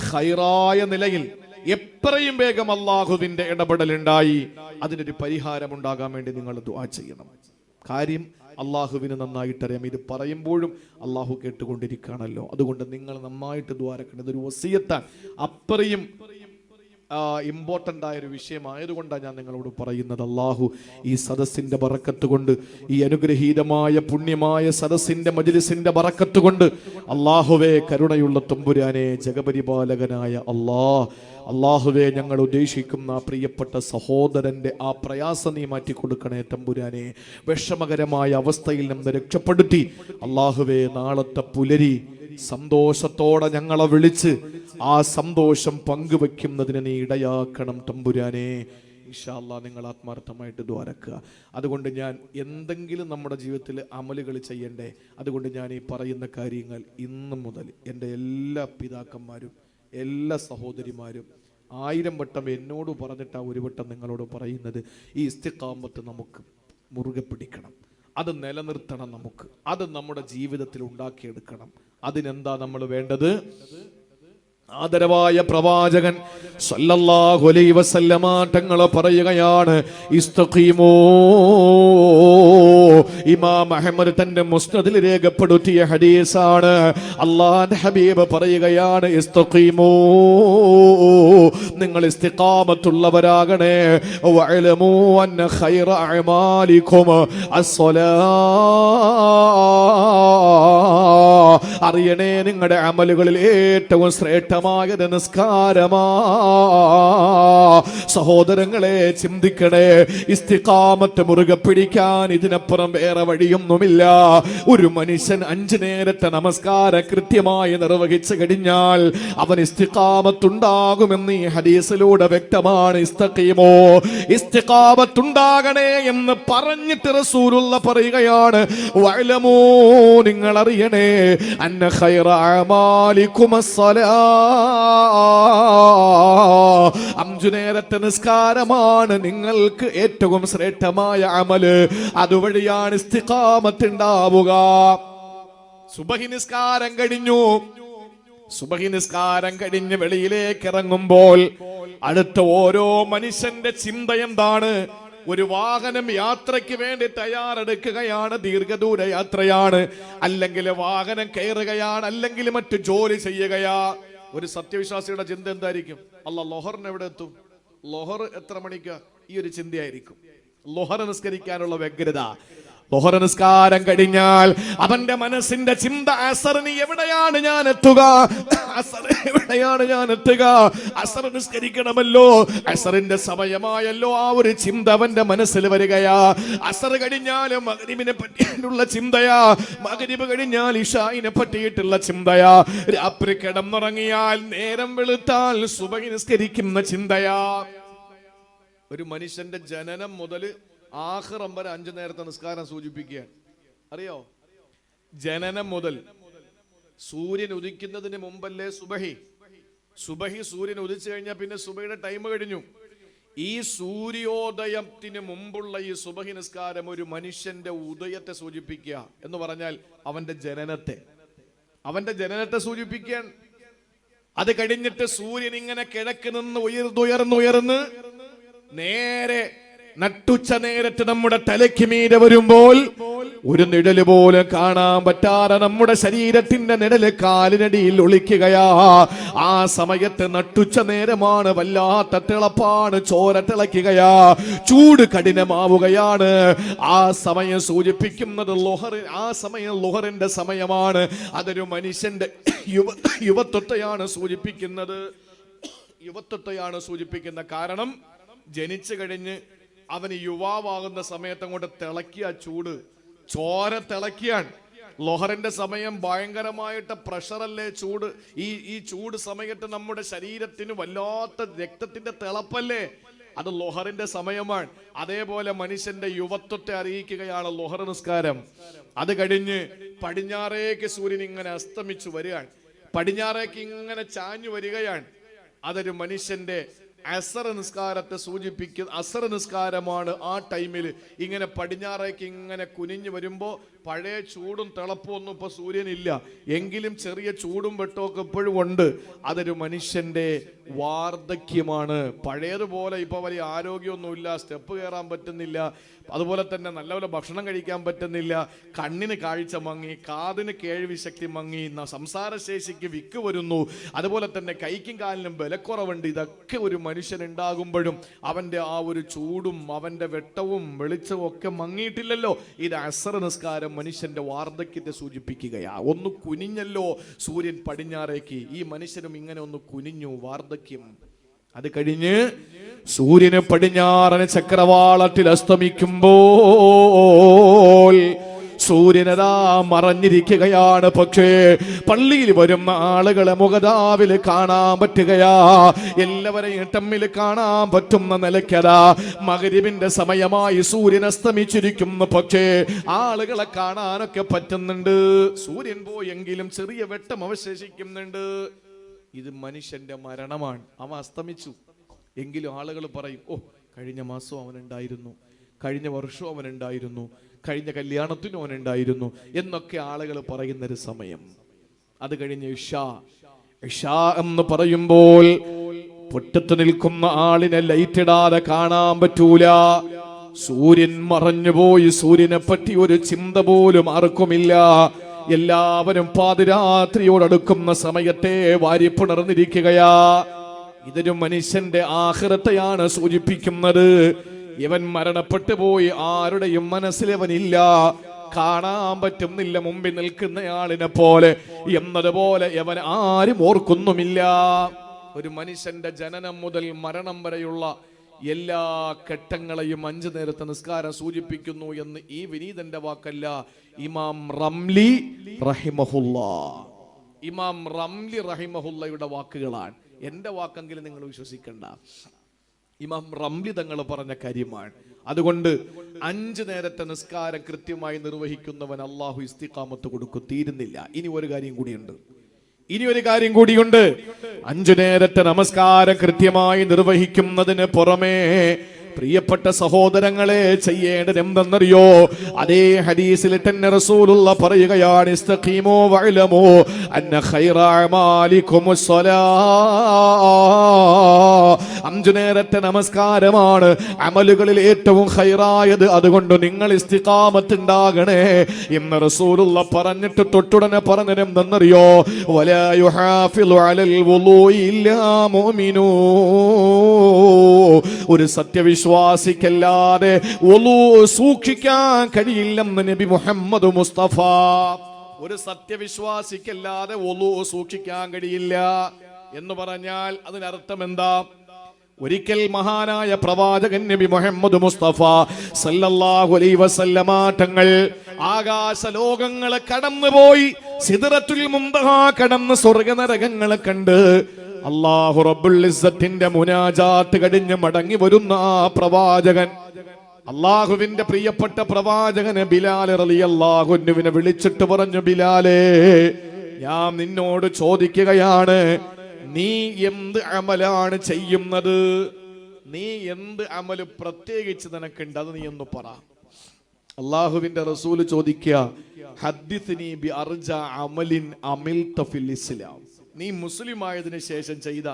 ഖൈറായ നിലയിൽ എത്രയും വേഗം അള്ളാഹുവിന്റെ ഇടപെടലുണ്ടായി അതിനൊരു പരിഹാരം ഉണ്ടാകാൻ വേണ്ടി നിങ്ങൾ ദുആ ചെയ്യണം. കാര്യം അള്ളാഹുവിന് നന്നായിട്ടറിയാം. ഇത് പറയുമ്പോഴും അള്ളാഹു കേട്ടുകൊണ്ടിരിക്കുകയാണല്ലോ. അതുകൊണ്ട് നിങ്ങൾ നന്നായിട്ട് ദ്വാരക്കണം. ഇതൊരു വസിയത്താണ്. അത്രയും ഇമ്പോർട്ടൻ്റ് ആയ ഒരു വിഷയമായതുകൊണ്ടാണ് ഞാൻ നിങ്ങളോട് പറയുന്നത്. അള്ളാഹു ഈ സദസ്സിന്റെ ബറക്കത്ത് കൊണ്ട്, ഈ അനുഗ്രഹീതമായ പുണ്യമായ സദസ്സിന്റെ മജ്ലിസിന്റെ ബറക്കത്ത് കൊണ്ട്, അള്ളാഹുവേ കരുണയുള്ള തമ്പുരാനെ, ജഗപരിപാലകനായ അള്ളാഹുവേ ഞങ്ങൾ ഉദ്ദേശിക്കുന്ന പ്രിയപ്പെട്ട സഹോദരന്റെ ആ പ്രയാസം നീ മാറ്റി കൊടുക്കണേ തമ്പുരാനെ. വിഷമകരമായ അവസ്ഥയിൽ നിന്ന് രക്ഷപ്പെടുത്തി അള്ളാഹുവേ നാളത്തെ പുലരി സന്തോഷത്തോടെ ഞങ്ങളെ വിളിച്ച് ആ സന്തോഷം പങ്കുവെക്കുന്നതിന് നീ ഇടയാക്കണം തമ്പുരാനെ. ഇൻഷാ അല്ലാഹ് നിങ്ങൾ ആത്മാർത്ഥമായിട്ട് ദ്വാരക്കുക. അതുകൊണ്ട് ഞാൻ എന്തെങ്കിലും നമ്മുടെ ജീവിതത്തിൽ അമലുകൾ ചെയ്യണ്ടേ. അതുകൊണ്ട് ഞാൻ ഈ പറയുന്ന കാര്യങ്ങൾ ഇന്നു മുതൽ എൻ്റെ എല്ലാ പിതാക്കന്മാരും എല്ലാ സഹോദരിമാരും 1000 വട്ടം എന്നോട് പറഞ്ഞിട്ടാ ഒരു വട്ടം നിങ്ങളോട് പറയുന്നത്. ഈ ഇസ്തിഖാമത്ത് നമുക്ക് മുറുകെ പിടിക്കണം, അത് നിലനിർത്തണം, നമുക്ക് അത് നമ്മുടെ ജീവിതത്തിൽ ഉണ്ടാക്കിയെടുക്കണം. അതിനെന്താ നമ്മൾ വേണ്ടത്? ആദരവായ പ്രവാചകൻ സല്ലല്ലാഹു അലൈഹി വസല്ലമ തങ്ങൾ പറയുകയാണ്, ഇസ്തഖീമൂ. ഇമാം അഹ്മദ് തന്റെ മുസ്നദിൽ രേഖപ്പെടുത്തിയ ഹദീസാണ്. അല്ലാഹുവിന്റെ ഹബീബ് പറയുകയാണ്, ഇസ്തഖീമൂ, നിങ്ങൾ ഇസ്തിഖാമത്തുള്ളവരാകണേ. വഅലമൂ അന്ന ഖൈറ അഅമാലികും അസ്സലാ. അറിയണേ, നിങ്ങളുടെ അമലുകളിൽ ഏറ്റവും ശ്രേഷ്ഠമായത് നിസ്കാരമാ. സഹോദരങ്ങളെ ചിന്തിക്കണേ, ഇസ്തിഖാമത്ത് മുറുകെ പിടിക്കാൻ ഇതിനപ്പുറം വേറെ വഴിയൊന്നുമില്ല. ഒരു മനുഷ്യൻ 5 നേരത്തെ നമസ്കാരം കൃത്യമായി നിർവഹിച്ചു കഴിഞ്ഞാൽ അവൻ ഇസ്തിഖാമത്തുണ്ടാകുമെന്ന് ഈ ഹദീസിലൂടെ വ്യക്തമാണ്. ഇസ്തഖീമോ, ഇസ്തിഖാമത്തുണ്ടാകണേ എന്ന് പറഞ്ഞിട്ട് റസൂലുള്ള പറയുകയാണ്, വഅലമൂ, നിങ്ങൾ അറിയണേ, അന്ന ഖൈറ അഅമാലികും അസ്സലാ. 5 നേരത്തെ നിസ്കാരമാണ് നിങ്ങൾക്ക് ഏറ്റവും ശ്രേഷ്ഠമായ അമല്. അതുവഴിയാണ് ഇസ്തിഖാമത്ത് ഉണ്ടാവുക. സുബഹി നിസ്കാരം കഴിഞ്ഞു. സുബഹി നിസ്കാരം കഴിഞ്ഞ് വെളിയിലേക്ക് ഇറങ്ങുമ്പോൾ അടുത്ത ഓരോ മനുഷ്യന്റെ ചിന്ത എന്താണ്? ഒരു വാഹനം യാത്രയ്ക്ക് വേണ്ടി തയ്യാറെടുക്കുകയാണ്, ദീർഘദൂര യാത്രയാണ്, അല്ലെങ്കിൽ വാഹനം കയറുകയാണ്, അല്ലെങ്കിൽ മറ്റു ജോലി ചെയ്യുകയാ. ഒരു സത്യവിശ്വാസിയുടെ ചിന്ത എന്തായിരിക്കും? ലൊഹറിന് എവിടെ എത്തും? ലൊഹർ എത്ര മണിക്കാ? ഈ ഒരു ചിന്തയായിരിക്കും. ലൊഹർ നിസ്കരിക്കാനുള്ള വ്യഗ്രത. ളുഹർ നിസ്കാരം കഴിഞ്ഞാൽ അവന്റെ മനസ്സിന്റെ ചിന്ത അസറിന് എവിടെയാണ് ഞാൻ എത്തുക, അസർ എവിടെയാണ് ഞാൻ എത്തുക, അസർ നിസ്കരിക്കണമല്ലോ, അസറിന്റെ സമയമായല്ലോ. ആ ഒരു ചിന്ത അവന്റെ മനസ്സിൽ വരികയാ. അസർ കഴിഞ്ഞാൽ മഗ്രിബിനെ പറ്റിയിട്ടുള്ള ചിന്തയാ, മഗ്രിബ് കഴിഞ്ഞാൽ ഇശാഇനെ പറ്റിയിട്ടുള്ള ചിന്തയാ, രാത്രി കിടന്നുറങ്ങിയാൽ നേരം വെളുത്താൽ സുബഹി നിസ്കരിക്കുന്ന ചിന്തയാ. ഒരു മനുഷ്യന്റെ ജനനം മുതൽ ആഖിറം വരെ 5 നേരത്തെ നിസ്കാരം സൂചിപ്പിക്കുകയാണ്. അറിയോ? ജനനം മുതൽ സൂര്യൻ ഉദിക്കുന്നതിന് മുമ്പല്ലേ സുബഹി. സുബഹി സൂര്യൻ ഉദിച്ചു കഴിഞ്ഞാൽ പിന്നെ സുബഹിയുടെ ടൈം കഴിഞ്ഞു. ഈ സൂര്യോദയത്തിന് മുമ്പുള്ള ഈ സുബഹി നിസ്കാരം ഒരു മനുഷ്യന്റെ ഉദയത്തെ സൂചിപ്പിക്കുക എന്ന് പറഞ്ഞാൽ അവന്റെ ജനനത്തെ സൂചിപ്പിക്കാൻ. അത് കഴിഞ്ഞിട്ട് സൂര്യൻ ഇങ്ങനെ കിഴക്ക് നിന്ന് ഉയർന്നുയർന്ന് നേരെ നട്ടുച്ച നേരത്ത് നമ്മുടെ തലയ്ക്ക് മീതെ വരുമ്പോൾ ഒരു നിഴല് പോലെ കാണാൻ പറ്റാതെ നമ്മുടെ ശരീരത്തിന്റെ നിഴല് കാലിനടിയിൽ ഒളിക്കുകയാ. ആ സമയത്ത് നട്ടുച്ച നേരമാണ്, വല്ലാത്ത തിളപ്പാണ്, ചോര തിളയ്ക്കുകയാ, ചൂട് കഠിനമാവുകയാണ്. ആ സമയം സൂചിപ്പിക്കുന്നത് ളുഹർ, ആ സമയം ളുഹറിന്റെ സമയമാണ്. അതൊരു മനുഷ്യന്റെ യുവത്വത്തെയാണ് സൂചിപ്പിക്കുന്നത്. കാരണം ജനിച്ചു കഴിഞ്ഞ് അവന് യുവാവാകുന്ന സമയത്ത് അങ്ങോട്ട് തിളക്കിയ ചൂട്, ചോര തിളക്കിയാണ്. ളുഹറിന്റെ സമയം ഭയങ്കരമായിട്ട് പ്രഷറല്ലേ, ചൂട്. ഈ ചൂട് സമയത്ത് നമ്മുടെ ശരീരത്തിന് വല്ലാത്ത രക്തത്തിന്റെ തിളപ്പല്ലേ, അത് ളുഹറിന്റെ സമയമാണ്. അതേപോലെ മനുഷ്യന്റെ യുവത്വത്തെ അറിയിക്കുകയാണ് ളുഹർ നിസ്കാരം. അത് കഴിഞ്ഞ് പടിഞ്ഞാറേക്ക് സൂര്യൻ ഇങ്ങനെ അസ്തമിച്ചു വരികയാണ്, പടിഞ്ഞാറേക്ക് ഇങ്ങനെ ചാഞ്ഞു വരികയാണ്. അതൊരു മനുഷ്യന്റെ അസർ നിസ്കാരത്തെ സൂചിപ്പിക്കുന്ന അസർ നിസ്കാരമാണ്. ആ ടൈമിൽ ഇങ്ങനെ പടിഞ്ഞാറേക്ക് ഇങ്ങനെ കുനിഞ്ഞു വരുമ്പോൾ പഴയ ചൂടും തിളപ്പും ഒന്നും ഇപ്പൊ സൂര്യനില്ല, എങ്കിലും ചെറിയ ചൂടും വെട്ടമൊക്കെ ഇപ്പോഴും ഉണ്ട്. അതൊരു മനുഷ്യന്റെ വാർദ്ധക്യമാണ്. പഴയതുപോലെ ഇപ്പൊ വലിയ ആരോഗ്യമൊന്നുമില്ല, സ്റ്റെപ്പ് കയറാൻ പറ്റുന്നില്ല, അതുപോലെ തന്നെ നല്ലപോലെ ഭക്ഷണം കഴിക്കാൻ പറ്റുന്നില്ല, കണ്ണിന് കാഴ്ച മങ്ങി, കാതിന് കേൾവി ശക്തി മങ്ങി, സംസാരശേഷിക്ക് വിക്ക് വരുന്നു, അതുപോലെ തന്നെ കൈക്കും കാലിനും ബലക്കുറവുണ്ട്. ഇതൊക്കെ ഒരു മനുഷ്യൻ ഉണ്ടാകുമ്പോഴും അവന്റെ ആ ഒരു ചൂടും അവന്റെ വെട്ടവും വെളിച്ചവും ഒക്കെ മങ്ങിയിട്ടില്ലല്ലോ. ഇത് അസർ നിസ്കാരം മനുഷ്യന്റെ വാർദ്ധക്യത്തെ സൂചിപ്പിക്കുകയാ. ഒന്ന് കുനിഞ്ഞല്ലോ സൂര്യൻ പടിഞ്ഞാറേക്ക്, ഈ മനുഷ്യനും ഇങ്ങനെ ഒന്ന് കുനിഞ്ഞു, വാർദ്ധക്യം. അത് കഴിഞ്ഞ് സൂര്യന് പടിഞ്ഞാറന് ചക്രവാളത്തിൽ അസ്തമിക്കുമ്പോൾ സൂര്യനതാ മറഞ്ഞിരിക്കുകയാണ്. പക്ഷേ പള്ളിയിൽ വരുന്ന ആളുകളെ മുഖതാവിൽ കാണാൻ പറ്റുകയാ, എല്ലാവരെയും തമ്മിൽ കാണാൻ പറ്റുന്ന നിലയ്ക്കതാ മഗ്രിബിന്റെ സമയമായി സൂര്യൻ അസ്തമിച്ചിരിക്കുന്നു. പക്ഷേ ആളുകളെ കാണാനൊക്കെ പറ്റുന്നുണ്ട്. സൂര്യൻ പോയെങ്കിലും ചെറിയ വെട്ടം അവശേഷിക്കുന്നുണ്ട്. ഇത് മനുഷ്യന്റെ മരണമാണ്. അവൻ അസ്തമിച്ചു എങ്കിലും ആളുകൾ പറയും, ഓ കഴിഞ്ഞ മാസം അവനുണ്ടായിരുന്നു, കഴിഞ്ഞ വർഷവും അവനുണ്ടായിരുന്നു, കഴിഞ്ഞ കല്യാണത്തിനും അവനുണ്ടായിരുന്നു എന്നൊക്കെ ആളുകൾ പറയുന്നൊരു സമയം. അത് കഴിഞ്ഞ് ഇഷാ എന്ന് പറയുമ്പോൾ പൊട്ടത്ത് നിൽക്കുന്ന ആളിനെ ലൈറ്റ് ഇടാതെ കാണാൻ പറ്റൂല. സൂര്യൻ മറഞ്ഞുപോയി, സൂര്യനെ പറ്റി ഒരു ചിന്ത പോലും ആർക്കുമില്ല. എല്ലാവരും പാതിരാത്രിയോടടുക്കുന്ന സമയത്തെ വാരിപ്പുണർന്നിരിക്കുകയാ. ഇതൊരു മനുഷ്യന്റെ ആഖിറത്തെയാണ് സൂചിപ്പിക്കുന്നത്. ഇവൻ മരണപ്പെട്ടു പോയി, ആരുടെയും മനസ്സിലവനില്ല, കാണാൻ പറ്റുന്നില്ല മുമ്പിൽ നിൽക്കുന്നയാളിനെ പോലെ എന്നതുപോലെ അവൻ ആരും ഓർക്കുന്നുമില്ല. ഒരു മനുഷ്യന്റെ ജനനം മുതൽ മരണം വരെയുള്ള എല്ലാ ഘട്ടങ്ങളെയും 5 നേരത്തെ നിസ്കാരം സൂചിപ്പിക്കുന്നു എന്ന് ഈ വിനീതന്റെ വാക്കല്ല, ഇമാം റംലി റഹിമഹുല്ലയുടെ വാക്കുകളാണ്. എന്റെ വാക്കെങ്കിലും നിങ്ങൾ വിശ്വസിക്കണ്ട, ഇമാം റംലി തങ്ങൾ പറഞ്ഞ കാര്യമാണ്. അതുകൊണ്ട് 5 നേരത്തെ നിസ്കാരം കൃത്യമായി നിർവഹിക്കുന്നവൻ അള്ളാഹു ഇസ്തിഖാമത്ത് കൊടുക്കും. തീരുന്നില്ല, ഇനി ഒരു കാര്യം കൂടിയുണ്ട്. 5 നേരത്തെ നമസ്കാരം കൃത്യമായി നിർവഹിക്കുന്നതിന് പുറമേ പ്രിയപ്പെട്ട സഹോദരങ്ങളെ ചെയ്യേണ്ടത് എന്തെന്നറിയോ? അതേ ഹദീസിൽ തന്നെ റസൂലുള്ള പറയുകയാണ്, ഇസ്തഖീമു വഅലമു അന്ന ഖൈറ അമാലികുമുസ് സ്വലാ. 5 നേരത്തെ നമസ്കാരമാണ് അമലുകളിൽ ഏറ്റവും ഖൈറായത്. അതുകൊണ്ട് നിങ്ങൾ ഇസ്തിഖാമത്ത് ഉണ്ടാകണേ എന്ന് റസൂലുള്ള പറഞ്ഞിട്ട് തൊട്ടുടനെ പറഞ്ഞതെന്തെന്നറിയോ? വലാ യുഹാഫിളു അലൽ വുളൂഇ ഇല്ലാ മുഅ്മിനൂ. ഒരു സത്യവിശ്വാസിക്കല്ലാതെ വുളൂ സൂക്ഷിക്കാൻ കഴിയില്ലെന്ന് നബി മുഹമ്മദ് മുസ്തഫ. ഒരു സത്യവിശ്വാസിക്കല്ലാതെ വുളൂ സൂക്ഷിക്കാൻ കഴിയില്ല എന്ന് പറഞ്ഞാൽ അതിനർത്ഥം എന്താ? ഒരിക്കൽ മഹാനായ പ്രവാചകൻ നബി മുഹമ്മദ് മുസ്തഫ സല്ലല്ലാഹു അലൈഹി വസല്ലമ തങ്ങൾ ആകാശ ലോകങ്ങളെ കടന്നുപോയി സിദ്റത്തുൽ മുൻതഹ കടന്ന് സ്വർഗ്ഗനരകങ്ങളെ കണ്ട് അല്ലാഹു റബ്ബുൽ ഇസ്സത്തിന്റെ മുനാജാത്ത് കഴിഞ്ഞ് മടങ്ങി വരുന്ന ആ പ്രവാചകൻ, അള്ളാഹുവിന്റെ പ്രിയപ്പെട്ട പ്രവാചകന് ബിലാൽ റളിയല്ലാഹു അൻഹുവിനെ വിളിച്ചിട്ട് പറഞ്ഞു, ബിലാലേ, ഞാൻ നിന്നോട് ചോദിക്കുകയാണ്, നീ എന്ത് അമലാണ് ചെയ്യുന്നത്? നീ എന്ത് അമല് പ്രത്യേകിച്ച് നിനക്കുണ്ട്? അത് നീ ഒന്ന് പറ. അള്ളാഹുവിന്റെ റസൂല് ചോദിക്കുക, ഹദ്ദിത്നി ബി അർജ അമലിൻ അമിൽത ഫിൽ ഇസ്ലാം. നീ മുസ്ലിം ആയതിനു ശേഷം ചെയ്ത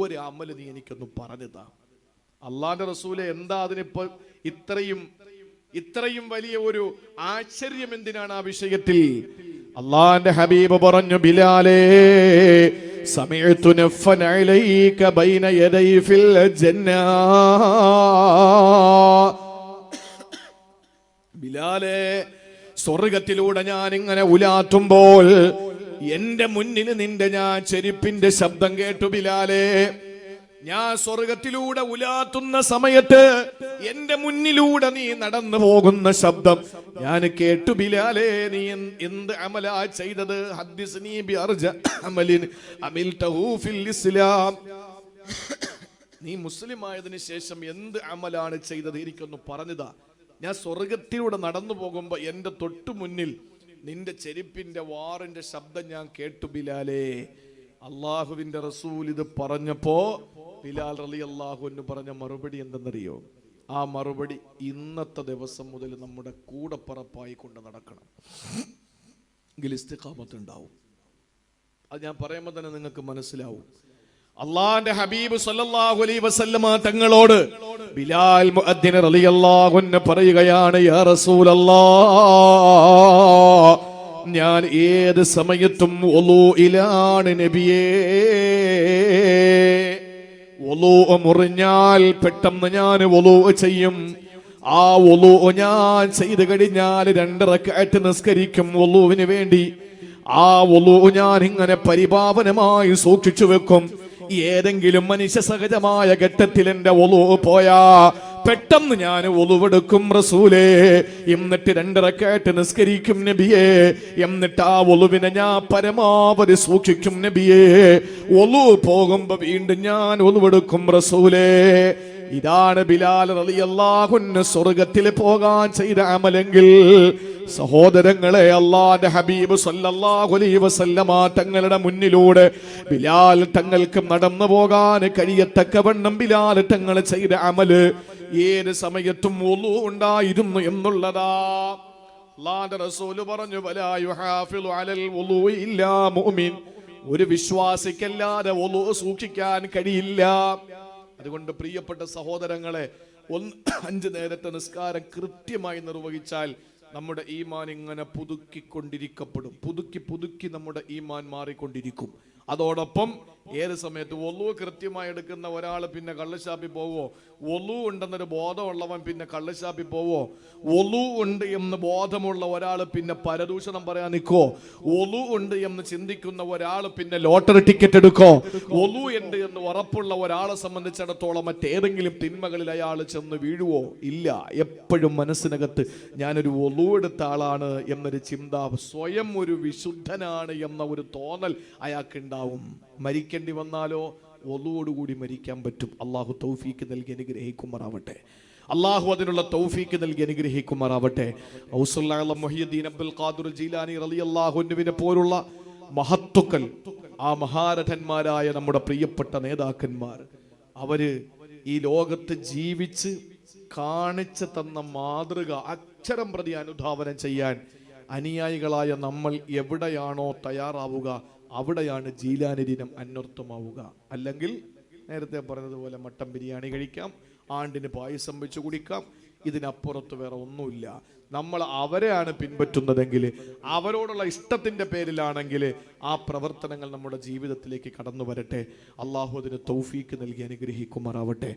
ഒരു അമല് നീ എനിക്കൊന്ന് പറഞ്ഞതാ. അള്ളാന്റെ റസൂലെ, എന്താ അതിനിപ്പോ ഇത്രയും വലിയ ഒരു ആശ്ചര്യം എന്തിനാണ് ആ വിഷയത്തിൽ? അള്ളാന്റെ ഹബീബ് പറഞ്ഞു, ബിലാലേ, സമിഅ്തു നഫ്ഫൻ അലൈക ബൈന യദൈ ഫിൽ ജന്ന. ബിലാലേ, സ്വർഗത്തിലൂടെ ഞാൻ ഇങ്ങനെ ഉലാത്തുമ്പോൾ എന്റെ മുന്നിൽ ഞാൻ ചെരുപ്പിന്റെ ശബ്ദം കേട്ടു. ബിലാലേ, ഞാൻ സ്വർഗത്തിലൂടെ ഉലാത്തുന്ന സമയത്ത് എന്റെ മുന്നിലൂടെ നീ നടന്നു പോകുന്ന ശബ്ദം ഞാൻ കേട്ടു. ബിലാലേ, നീ എന്ത് അമലാ ചെയ്തത്? ഹദ്ദിസ്നി ബി അർജ അമലിൻ അമിൽതഹു ഫിൽ ഇസ്ലാം. നീ മുസ്ലിം ആയതിനു ശേഷം എന്ത് അമലാണ് ചെയ്തത്? എനിക്കൊന്ന് പറഞ്ഞതാ. ഞാൻ സ്വർഗത്തിലൂടെ നടന്നു പോകുമ്പോ എന്റെ തൊട്ടു മുന്നിൽ നിന്റെ ചെരുപ്പിന്റെ വാറിന്റെ ശബ്ദം ഞാൻ കേട്ടു. ബിലാലേ, അള്ളാഹുവിന്റെ റസൂൽ ഇത് പറഞ്ഞപ്പോ ബിലാൽ റളിയല്ലാഹു അൻഹു പറഞ്ഞ മറുപടി എന്തെന്നറിയോ? ആ മറുപടി, ഇന്നത്തെ ദിവസം മുതൽ നമ്മുടെ കൂടപ്പറപ്പായി കൊണ്ട് നടക്കണം, എങ്കിൽ ഇസ്തിഖാമത്ത് ഉണ്ടാവും. അത് ഞാൻ പറയുമ്പോൾ തന്നെ നിങ്ങൾക്ക് മനസ്സിലാവും. അള്ളാന്റെ ഹബീബ് സല്ലല്ലാഹു അലൈഹി വസല്ലമ തങ്ങളോട് ബിലാൽ മുഅദ്ദിൻ റളിയല്ലാഹു അൻഹു പറയുകയാണ്, യാ റസൂലല്ലാഹ്, ഞാൻ ഏത് സമയത്തും വുളൂഇലാണ് നബിയേ. വുളൂ മുറിഞ്ഞാൽ പെട്ടെന്ന് ഞാൻ വുളൂ ചെയ്യും. ആ വുളൂ ഞാൻ ചെയ്തു കഴിഞ്ഞാൽ 2 റക്അത്ത് നിസ്കരിക്കും വുളൂവിന് വേണ്ടി. ആ വുളൂ ഞാൻ ഇങ്ങനെ പരിപാവനമായി സൂക്ഷിച്ചു വെക്കും. ഏതെങ്കിലും മനുഷ്യ സഹജമായ ഘട്ടത്തിൽ എന്റെ വുളൂ പോയാ പെട്ടെന്ന് ഞാൻ വുളുവെടുക്കും റസൂലേ, എന്നിട്ട് 2 റക്അത്ത് നിസ്കരിക്കും നബിയേ. എന്നിട്ട് ആ വുളുവിനെ ഞാൻ പരമാവധി സൂക്ഷിക്കും നബിയേ. വുളു പോകുമ്പോ വീണ്ടും ഞാൻ വുളുവെടുക്കും റസൂലേ. ഇതാണ് ബിലാൽ റളിയല്ലാഹു അൻഹു സ്വർഗ്ഗത്തിൽ പോകാൻ ചെയ്ത അമലെങ്കിൽ, സഹോദരങ്ങളെ, അല്ലാഹുവിന്റെ ഹബീബ് സല്ലല്ലാഹു അലൈഹി വസല്ലമ തങ്ങളുടെ മുന്നിലൂടെ ബിലാൽ തങ്ങൾക്ക് നടന്നു പോകാൻ കഴിയത്തക്കവണ്ണം ബിലാൽ തങ്ങൾ ചെയ്ത അമല് ഏത് സമയത്തും വുളു ഉണ്ടായിരുന്നു എന്നുള്ളതാ. അല്ലാഹുവിന്റെ റസൂല് പറഞ്ഞു, വലാ യുഹാഫിളു അലൽ വുളൂഇ ഇല്ലാ മുഅ്മിൻ. ഒരു വിശ്വാസിക്കല്ലാതെ വുളു സൂക്ഷിക്കാൻ കഴിയില്ല. അതുകൊണ്ട് പ്രിയപ്പെട്ട സഹോദരങ്ങളെ, 5 നേരത്തെ നിസ്കാരം കൃത്യമായി നിർവഹിച്ചാൽ നമ്മുടെ ഈമാൻ ഇങ്ങനെ പുതുക്കിക്കൊണ്ടിരിക്കപ്പെടും. പുതുക്കി നമ്മുടെ ഈമാൻ മാറിക്കൊണ്ടിരിക്കും. അതോടൊപ്പം ഏത് സമയത്ത് വുളു കൃത്യമായി എടുക്കുന്ന ഒരാൾ പിന്നെ കള്ളുഷാപ്പിൽ പോവോ? വുളു ഉണ്ടെന്നൊരു ബോധമുള്ളവൻ പിന്നെ കള്ളുഷാപ്പിൽ പോവോ? വുളു ഉണ്ട് എന്ന് ബോധമുള്ള ഒരാൾ പിന്നെ പരദൂഷണം പറയാൻ നിൽക്കോ? വുളു ഉണ്ട് എന്ന് ചിന്തിക്കുന്ന ഒരാൾ പിന്നെ ലോട്ടറി ടിക്കറ്റ് എടുക്കോ? വുളു ഉണ്ട് എന്ന് ഉറപ്പുള്ള ഒരാളെ സംബന്ധിച്ചിടത്തോളം മറ്റേതെങ്കിലും തിന്മകളിൽ അയാൾ ചെന്ന് വീഴുവോ? ഇല്ല. എപ്പോഴും മനസ്സിനകത്ത് ഞാനൊരു വുളു എടുത്ത ആളാണ് എന്നൊരു ചിന്ത, സ്വയം ഒരു വിശുദ്ധനാണ് എന്ന ഒരു തോന്നൽ അയാൾക്കുണ്ടാവും. മരിക്കേണ്ടി വന്നാലോ വുളുവോടുകൂടി മരിക്കാൻ പറ്റും. അള്ളാഹു തൗഫീക്ക് നൽകി അനുഗ്രഹിക്കുമാറാവട്ടെ. അള്ളാഹു അതിനുള്ള തൗഫീക്ക് നൽകി അനുഗ്രഹിക്കുമാറാവട്ടെ. ഔസുൽ ആലം മുഹ്യിദ്ദീൻ അബ്ദുൽ ഖാദിർ ജീലാനി റളിയല്ലാഹു അൻഹുവിനെ പോലുള്ള മഹത്തുക്കൾ, ആ മഹാരഥന്മാരായ നമ്മുടെ പ്രിയപ്പെട്ട നേതാക്കന്മാർ, അവര് ഈ ലോകത്ത് ജീവിച്ച് കാണിച്ചു തന്ന മാതൃക അക്ഷരം പ്രതി അനുധാവനം ചെയ്യാൻ അനുയായികളായ നമ്മൾ എവിടെയാണോ തയ്യാറാവുക അവിടെയാണ് ജീലാനി ദിനം അന്വർത്ഥമാവുക. അല്ലെങ്കിൽ നേരത്തെ പറഞ്ഞതുപോലെ മട്ടൻ ബിരിയാണി കഴിക്കാം, ആണ്ടിന് പായസം വെച്ച് കുടിക്കാം. ഇതിനപ്പുറത്ത് വേറെ ഒന്നുമില്ല. നമ്മൾ അവരെയാണ് പിൻപറ്റുന്നതെങ്കിൽ, അവരോടുള്ള ഇഷ്ടത്തിൻ്റെ പേരിലാണെങ്കിൽ ആ പ്രവർത്തനങ്ങൾ നമ്മുടെ ജീവിതത്തിലേക്ക് കടന്നു വരട്ടെ. അള്ളാഹു അതിന് തൗഫീക്ക് നൽകി അനുഗ്രഹിക്കുമാറാവട്ടെ.